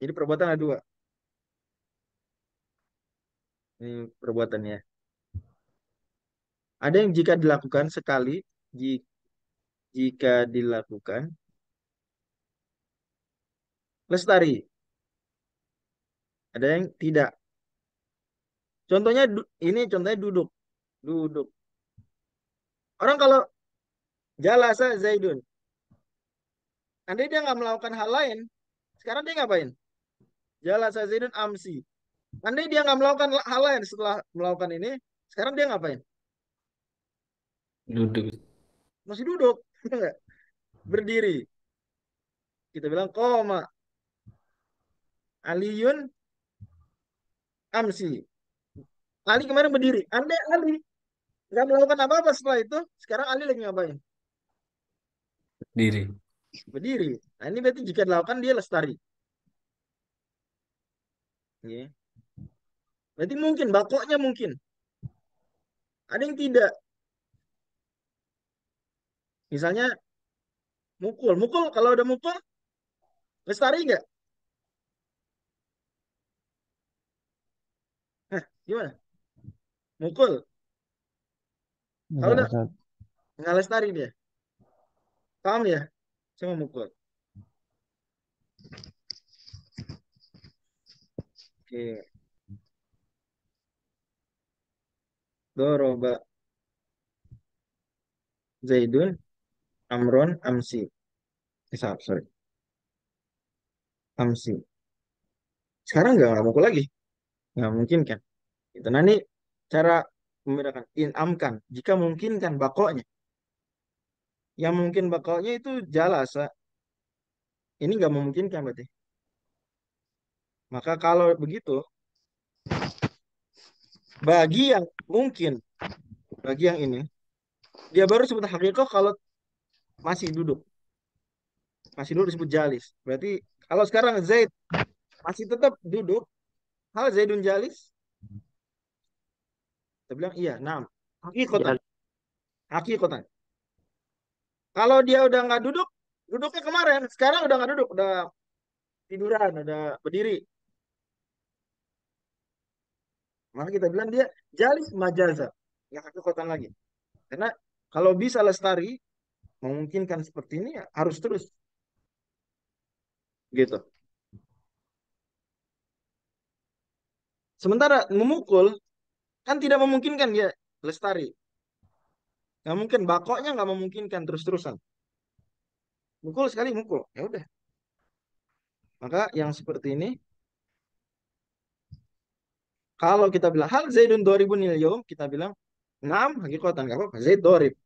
Jadi perbuatan ada dua. Ini perbuatannya. Ada yang jika dilakukan sekali, jika dilakukan lestari. ada yang tidak. Contohnya ini contohnya duduk. Duduk. Orang kalau jalasa Zaidun, andai dia nggak melakukan hal lain, sekarang dia ngapain? Jalasa Zaidun amsi. Andai dia nggak melakukan hal lain setelah melakukan ini, sekarang dia ngapain? Duduk. Masih duduk. Berdiri. Kita bilang koma. Aliyun amsi. Ali kemarin berdiri. Andai Ali nggak melakukan apa-apa setelah itu, sekarang Ali lagi ngapain? Diri. Berdiri. Nah, ini berarti jika dilakukan dia lestari. Ya. Berarti mungkin, bakoknya mungkin. Ada yang tidak. Misalnya mukul. Mukul, kalau udah mukul, lestari nggak? Hah, gimana? Mukul. Kalau Enggak, udah Ustaz. nggak lestari dia. Paham ya? Cuma mukul. Oke. Doroba Zaidun Amron Amsi. Sorry. Amsi. Sekarang nggak mukul lagi. Nggak mungkin kan? Itu nanti cara membedakan inamkan. Jika mungkin kan bakoknya. Yang mungkin bakoknya itu jalasa. Ini nggak memungkinkan berarti. Maka kalau begitu, bagi yang mungkin, bagi yang ini, dia baru sebut hakikoh kalau masih duduk. Masih duduk disebut jalis. Berarti kalau sekarang Zaid masih tetap duduk, hal Zaidun jalis, kita bilang iya, nah, hakikotan. Ya, Hakikotan. Kalau dia udah nggak duduk, duduknya kemarin, sekarang udah nggak duduk, udah tiduran, udah berdiri. Maka kita bilang dia jalis majaza, nggak hakikotan lagi. Karena kalau bisa lestari, memungkinkan seperti ini ya harus terus gitu. Sementara memukul kan tidak memungkinkan dia lestari. Nggak mungkin bakoknya nggak memungkinkan terus-terusan. Mukul sekali mukul, ya udah. Maka yang seperti ini, kalau kita bilang hal Zaidun doribun yom, kita bilang nam hakikatan nggak apa-apa. Zaid dorib.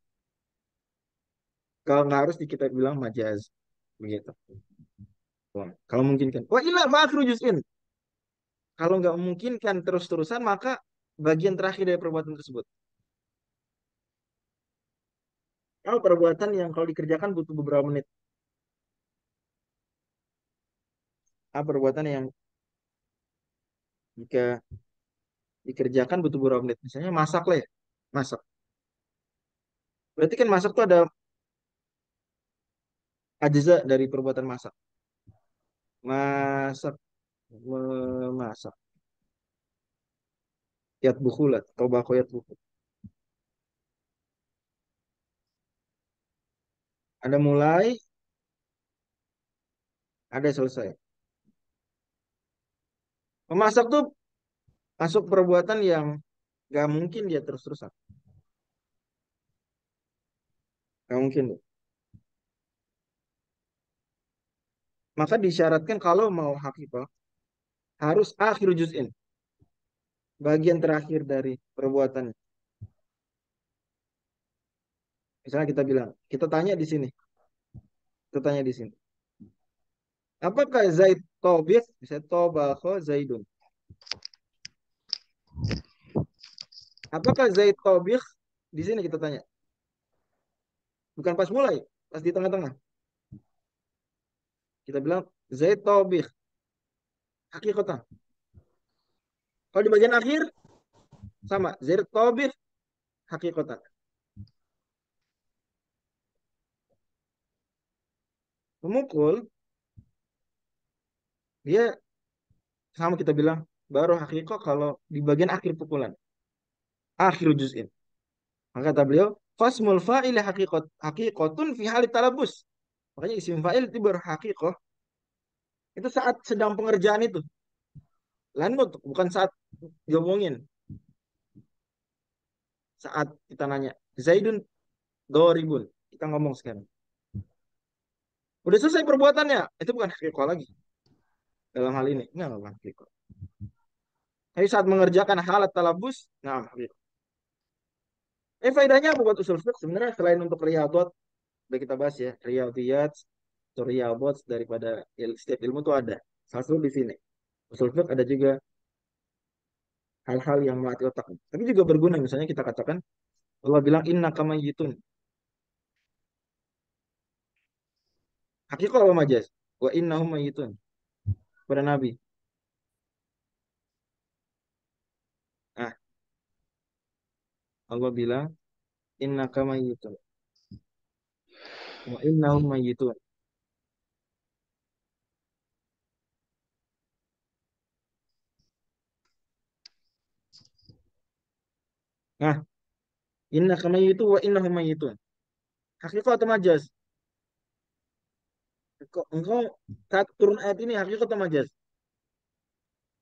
Kalau nggak harus kita bilang majaz begitu. Wah, kalau memungkinkan. Wah ilah ma'akru juz'in. Kalau nggak memungkinkan terus-terusan, maka bagian terakhir dari perbuatan tersebut. Kalau perbuatan yang kalau dikerjakan butuh beberapa menit. Perbuatan yang jika dikerjakan butuh beberapa menit. Misalnya masak lah ya. Masak. Berarti kan masak tuh ada ajza dari perbuatan masak. Masak, memasak. Yat bukhulat. Tobako yat bukhul. Ada mulai, ada selesai. Memasak tuh masuk perbuatan yang gak mungkin dia terus-terusan. Gak mungkin. Dia. Maka disyaratkan kalau mau hakikah, harus akhir juz'in. Bagian terakhir dari perbuatan. Misalnya kita bilang, kita tanya di sini. Kita tanya di sini. Apakah Zaid tobik? Misalnya tobakho Zaidun. Apakah Zaid tobik? Di sini kita tanya. Bukan pas mulai, pas di tengah-tengah. Kita bilang Zaid tobik. Hakikatan. Kalau di bagian akhir, sama. Zaid tobik. Hakikatan. Memukul, dia sama kita bilang, baru hakikah kalau di bagian akhir pukulan. Akhir juz'in. Maka kata beliau, fasmul fa'ili hakikotun fi halit talabus. Makanya isim fa'il itu berhakikoh. Itu saat sedang pengerjaan itu. Lanmut bukan saat diomongin, saat kita nanya Zaidun doribun, kita ngomong sekarang. Udah selesai perbuatannya, itu bukan hakiko lagi dalam hal ini. Enggak, bukan hakiko. Tapi saat mengerjakan halat talabus, nah hakiko. Faedahnya apa buat usul fiqh? Sebenarnya selain untuk riyadot, udah kita bahas ya, riyadiyat atau riyadot daripada setiap ilmu tuh ada. Salah satu di sini. Usul fiqh ada juga hal-hal yang melatih otak. Tapi juga berguna, misalnya kita katakan, Allah bilang, inna kamayitun. Hakiko apa majaz? Wa innahum mayitun. Pada Nabi. Nah, Allah bilang, inna kamayitun. Wa innahum mayitun. Nah, inna kamayitun wa innahum mayitun. Hakiko atau majaz? Engkau saat turun ayat ini hakiko atau majaz?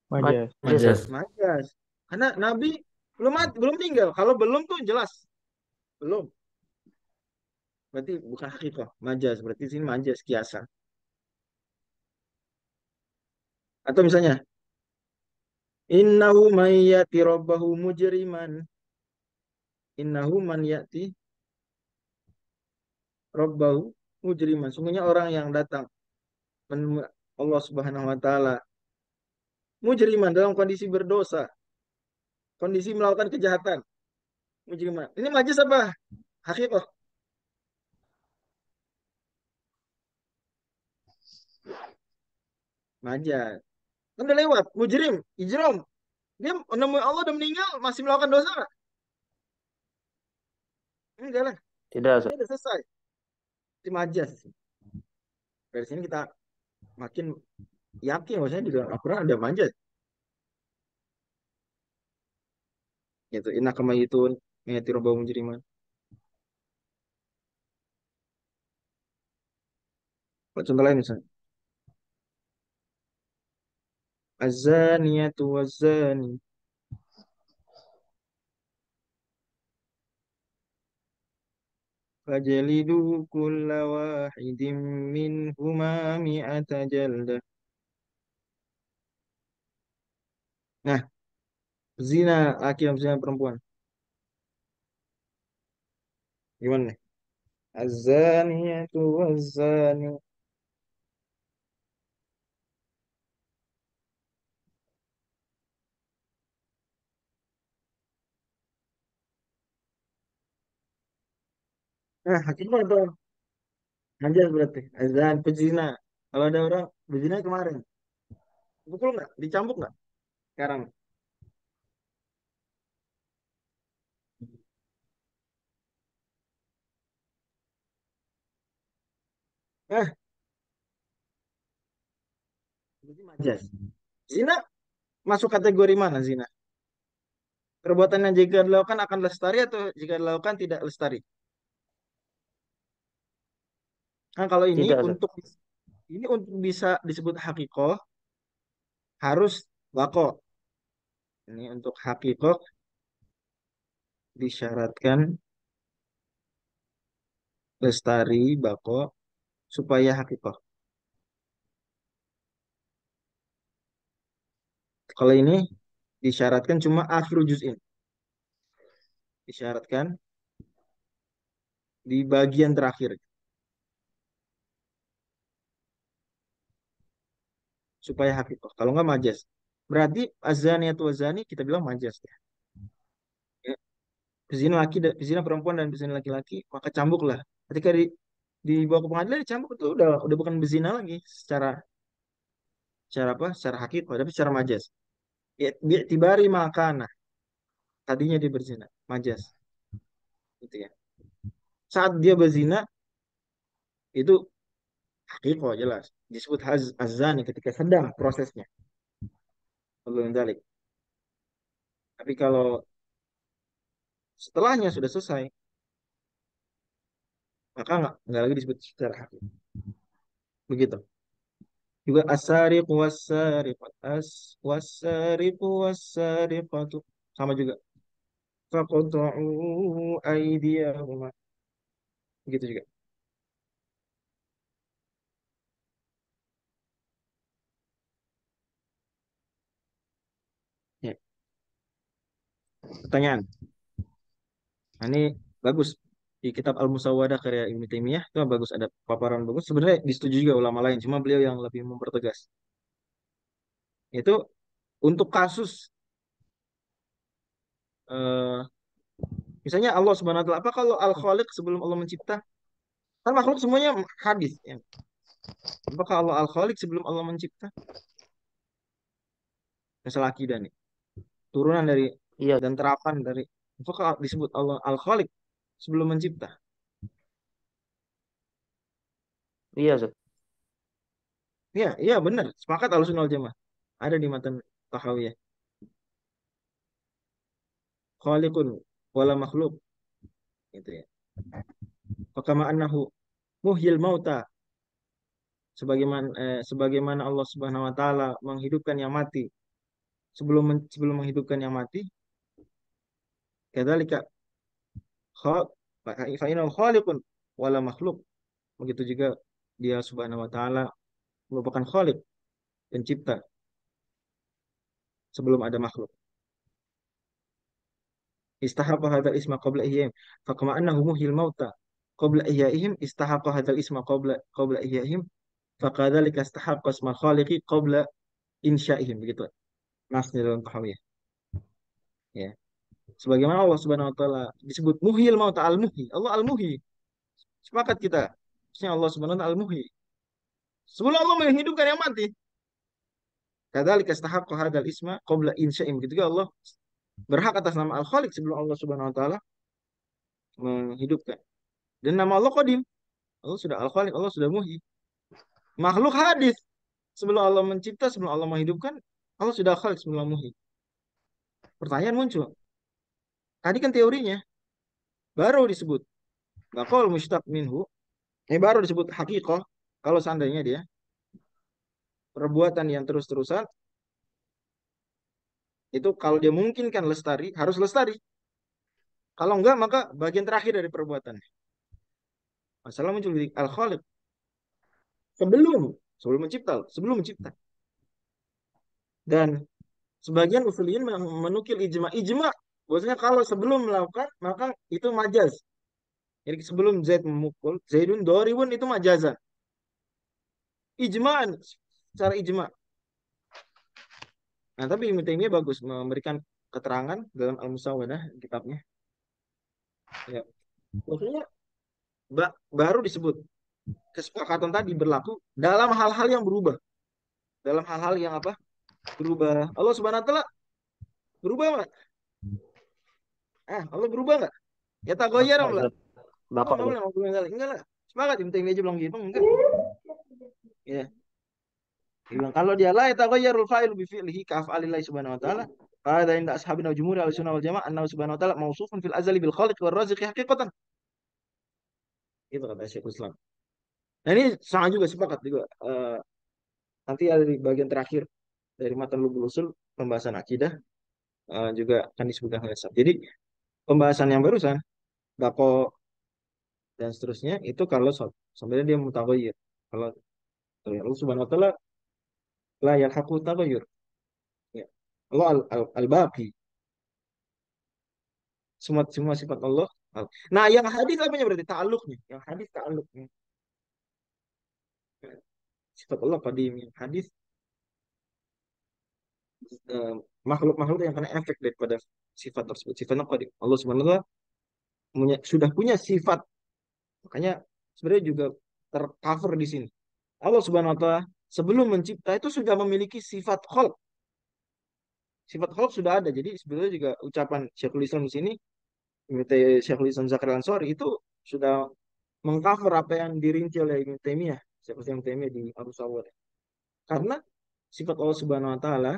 Majas. Majas, Ustaz. Majas. Karena Nabi belum mati, belum tinggal. Kalau belum tuh jelas. Belum. Berarti bukan hakikoh. Majas. Berarti sini majas, kiasan. Atau misalnya, innahu man yati rabbahu mujriman. Innahu man yati rabbahu mujriman. Sungguhnya orang yang datang menemui Allah Subhanahu wa taala mujriman dalam kondisi berdosa, kondisi melakukan kejahatan. Mujriman. Ini majas apa? Hakikoh. Majas. Kan udah lewat. Mujrim. Ijrom. Dia menemui Allah udah meninggal, masih melakukan dosa nggak? Enggak lah. Tidak, Dia Ustaz. udah selesai. Itu majas. Dari sini kita makin yakin maksudnya di dalam Al-Quran ada manjat. Gitu. Inna kama yutun. Mengati robbau mujriman. Contoh lain misalnya. Az-zaniyatu waz-zani. Fajalidu kulla wahidin minhuma mi'ata jaldah. Nah, zina laki dan zina perempuan. Gimana nih? Az-zaniyatu waz-zani. Nah, hakimnya itu manjat berarti. Az-zan, pezina. Kalau ada orang berzina kemarin, pukul nggak? Dicambuk nggak? Sekarang. Eh, berarti manjat. Zina masuk kategori mana zina? Perbuatan yang jika dilakukan akan lestari atau jika dilakukan tidak lestari? Nah, kalau Tidak, Ustaz. ini untuk bisa disebut hakikoh harus wako. Ini untuk hakikoh disyaratkan lestari bako supaya hakikoh. Kalau ini disyaratkan cuma akhir juz'in. Disyaratkan di bagian terakhir supaya hakikoh. Kalau nggak majas. Berarti azani atau azani kita bilang majas ya. Ya, pezina laki dan pezina perempuan dan pezina laki-laki maka cambuk lah. Ketika dibawa ke pengadilan dicambuk itu udah bukan berzina lagi secara apa? Secara hakikoh tapi secara majas. Ya, bi'tibari makana tadinya dia berzina, majas gitu ya. Saat dia berzina itu hakikoh jelas disebut azani ketika sedang prosesnya. Belum dalik. Tapi kalau setelahnya sudah selesai, maka nggak lagi disebut secara hakiki. Begitu. Juga as-sariqu was-sariqat was-sariqu was-sariqatu sama juga. Faqta'u aydiyahuma. Begitu juga. Ya. Pertanyaan. Nah, ini bagus di kitab Al-Musawwadah karya Ibnu Taimiyah itu bagus, ada paparan bagus. Sebenarnya disetujui juga ulama lain, cuma beliau yang lebih mempertegas. Itu untuk kasus eh, misalnya Allah Subhanahu wa taala, apa kalau Al-Khaliq sebelum Allah mencipta? Kan makhluk semuanya hadis ya. Apakah Allah Al-Khaliq sebelum Allah mencipta? Masalah akidah nih. Turunan dari Iya, dan terapan dari apakah disebut Allah Al-Khaliq sebelum mencipta? iya, Ustaz. Iya, iya benar. Sepakat Ahlussunnah wal Jamaah. Ada di matan Tahawiyah. Khaliqun wala makhluk gitu ya. Fakama annahu muhyil mauta sebagaimana Allah Subhanahu wa taala menghidupkan yang mati sebelum menghidupkan yang mati, kadzalika fa innahu khaliqun wala makhluk. Begitu juga dia Subhanahu wa taala merupakan khaliq, pencipta sebelum ada makhluk. Istahaqqa hadzal isma qabla ihya'ihim. Fakama annahu muhyil mauta qabla ihya'ihim istahaqqa hadzal isma qabla ihya'ihim. Fakadzalika istahaqqa isma khaliqi qabla insya'ihim. Begitu. Nas dalam Tahawiyah. Ya. Sebagaimana Allah Subhanahu wa taala disebut muhyil mauta al-muhyi. Allah al-muhyi. Sepakat kita. Maksudnya Allah Subhanahu wa taala al-muhyi. Sebelum Allah menghidupkan yang mati. Kadzalika istahaqqa hadzal isma qabla insya'ihim. Begitu juga Allah berhak atas nama Al-Khaliq sebelum Allah Subhanahu wa taala menghidupkan. Dan nama Allah Qadim. Allah sudah Al-Khaliq, Allah sudah Muhyi. Makhluk hadis sebelum Allah mencipta, sebelum Allah menghidupkan, Allah sudah Al-Khaliq sebelum Allah Muhyi. Pertanyaan muncul. Tadi kan teorinya baru disebut Baqaul mushtaq minhu. Ini baru disebut hakikoh. Kalau seandainya dia perbuatan yang terus-terusan itu kalau dia mungkinkan lestari, harus lestari. Kalau enggak, maka bagian terakhir dari perbuatan. Masalah muncul di Al-Khaliq sebelum sebelum mencipta, sebelum mencipta. Dan sebagian usuliyin menukil ijma. Ijma, bahwasanya kalau sebelum melakukan, maka itu majaz. Jadi sebelum Zaid memukul, Zaidun doribun itu majazan. Ijma'an, secara ijma. Nah, tapi Ibnu Taimiyah bagus memberikan keterangan dalam Al-Musawwadah kitabnya. Ya. Maksudnya baru disebut kesepakatan tadi berlaku dalam hal-hal yang berubah. Dalam hal-hal yang apa? Berubah. Allah Subhanahu wa taala berubah nggak? Allah berubah nggak? Ya tak goyar Bapak, lah. Ustaz. Oh, Bapak, nggak boleh Ustaz. ngomong enggak lah. Sepakat Ibnu Taimiyah aja bilang gitu, enggak. Ya. Dia bilang kalau dia la yataghayyarul fa'ilu bi fi'lihi ka af'alillahi subhanahu wa ta'ala. Qala inda ashabina jumhur al-sunnah wal jamaah annahu subhanahu wa ta'ala mausufun fil azali bil khaliq war raziqi haqiqatan. Itu kata Syekhul Islam. Nah ini sama juga sepakat juga. Nanti ada di bagian terakhir dari matan Lubul Usul pembahasan akidah juga akan disebutkan hal yang sama. Jadi pembahasan yang barusan bako dan seterusnya itu kalau sebenarnya dia mutaghayyir. Kalau Allah Subhanahu wa taala la yalhaqu taghayyur. Ya. Allah al-baqi. Semua sifat Allah. Nah, yang hadis apanya berarti ta'alluqnya? Yang hadis ta'alluqnya. Sifat Allah qadim. Yang hadis eh, makhluk-makhluk yang kena efek daripada sifat tersebut. Sifatnya qadim. Allah Subhanahu wa taala sudah punya sifat. Makanya sebenarnya juga tercover di sini. Allah Subhanahu wa taala sebelum mencipta itu sudah memiliki sifat khalq. Sifat khalq sudah ada. Jadi sebenarnya juga ucapan Syekhul Islam di sini, Syekhul Islam Zakaria Ansori itu sudah mengcover apa yang dirinci oleh Ibnu Taimiyah, Syekhul Islam Taimiyah di Abu Sawad. Karena sifat Allah Subhanahu wa taala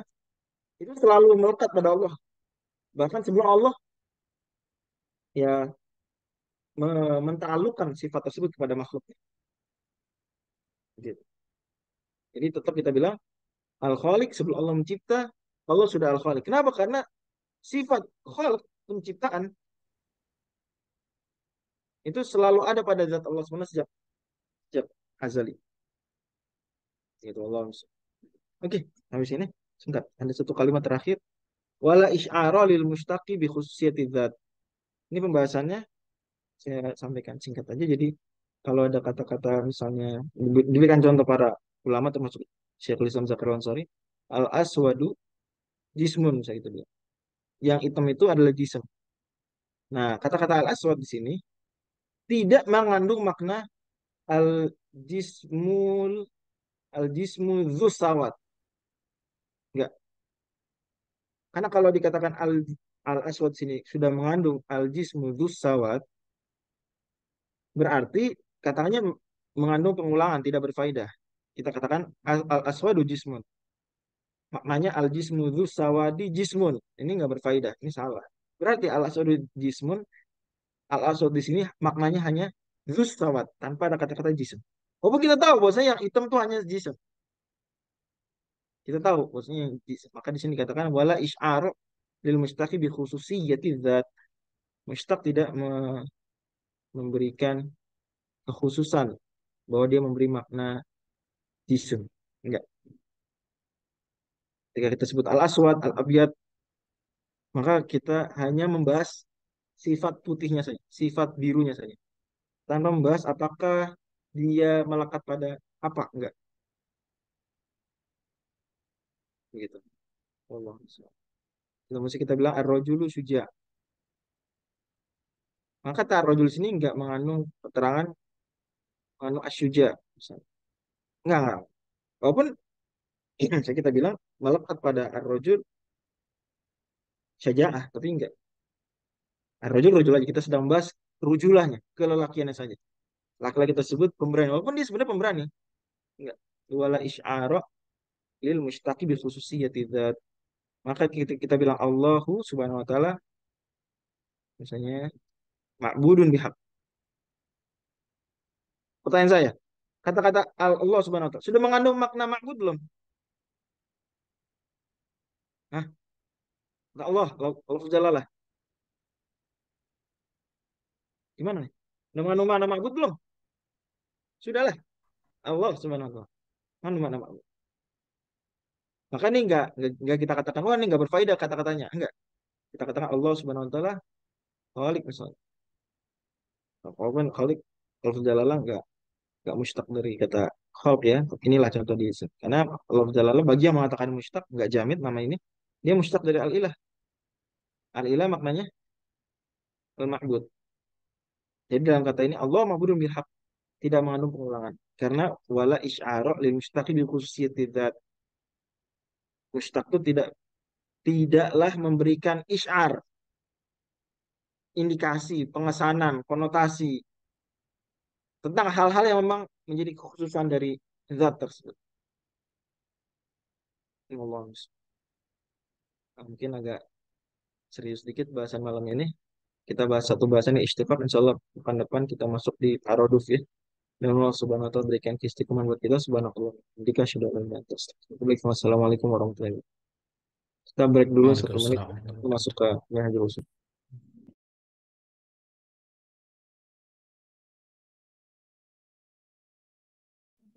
itu selalu melekat pada Allah. Bahkan sebelum Allah ya mentaklukkan sifat tersebut kepada makhluknya. Gitu. Jadi tetap kita bilang Al-Khaliq sebelum Allah mencipta, Allah sudah Al-Khaliq. Kenapa? Karena sifat Khaliq, penciptaan, itu selalu ada pada zat Allah SWT sejak azali. Gitu Allah. Oke, habis ini sebentar. Ada satu kalimat terakhir. Wala isyara lil mustaqi bi khususiyati dzat. Ini pembahasannya saya sampaikan singkat aja. Jadi kalau ada kata-kata misalnya diberikan contoh para ulama termasuk Syekhul Islam Zakaria Ansari, al aswadu jismun saya itu bilang. Yang hitam itu adalah jism. Nah, kata-kata al aswad di sini tidak mengandung makna al jismul al jismu sawat. Enggak. Karena kalau dikatakan al aswad sini sudah mengandung al jismu sawat, berarti katanya mengandung pengulangan tidak berfaedah. Kita katakan al aswadu jismun. Maknanya al jismu sawadi jismun. Ini nggak berfaedah. Ini salah. Berarti al aswadu jismun, al aswad di sini maknanya hanya sawat tanpa ada kata-kata jism. Walaupun kita tahu bahwasanya yang hitam itu hanya jism. Kita tahu bahwasanya yang jism. Maka di sini dikatakan wala isy'ar lil mustaqi bi khususiyyati dzat. Mustaq tidak memberikan kekhususan bahwa dia memberi makna jism. Enggak. Ketika kita sebut al-aswad, al-abyad, maka kita hanya membahas sifat putihnya saja, sifat birunya saja. Tanpa membahas apakah dia melekat pada apa, enggak. Begitu. Allah. Kita mesti kita bilang ar-rajulu syuja. Maka kata ar-rajul sini enggak mengandung keterangan mengandung asyuja. Misalnya. Enggak. Walaupun saya kita bilang melekat pada ar-rajul syaja'ah, tapi enggak. Ar-rajul rajul aja kita sedang bahas rujulahnya, kelelakiannya saja. Laki-laki tersebut pemberani, walaupun dia sebenarnya pemberani. Enggak. Wala isyara lil mustaqi bi khususiyati dzat. Maka kita bilang Allahu subhanahu wa ta'ala misalnya ma'budun bihaq. Pertanyaan saya, kata-kata Allah subhanahu wa ta'ala sudah mengandung makna ma'bud belum? Hah? Kata Allah Jalalah. Gimana nih? Sudah mengandung makna ma'bud belum? Sudahlah. Allah subhanahu wa ta'ala. Mengandung makna ma'bud. Maka ini enggak kita katakan, wah ini enggak berfaedah kata-katanya. Enggak. Kita katakan Allah subhanahu wa ta'ala khalik misalnya. Walaupun khalik, Allah Jalalah enggak mustaq dari kata khalq ya. Inilah contoh di sini. Karena Allah Jalalah bagi yang mengatakan mustaq enggak jamid nama ini. Dia mustaq dari al-ilah. Al-ilah maknanya al-ma'bud. Jadi dalam kata ini Allah ma'budun bil haq tidak mengandung pengulangan. Karena wala isyara lil mustaqi bi khususiyati dzat. Mustaq itu tidaklah memberikan isyar, indikasi, pengesanan, konotasi tentang hal-hal yang memang menjadi kekhususan dari zat tersebut. Allah mungkin agak serius sedikit bahasan malam ini. Kita bahas satu bahasan yang istiqam. Insya Allah pekan depan kita masuk di Taroduf ya. Dan Allah subhanahu wa ta'ala berikan keistiqomahan buat kita. Subhanallah. Jika sudah Assalamualaikum warahmatullahi wabarakatuh. Kita break dulu 1 menit. Waalaikumsalam. Masuk ke Minhajul Usul.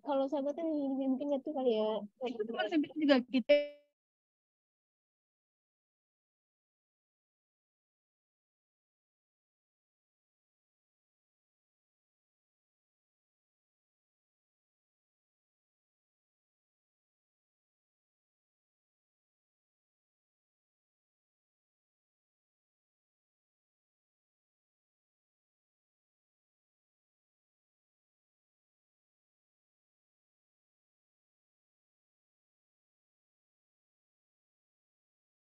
Kalau sahabatnya mungkin nggak tuh kali ya. Itu kan sampai juga kita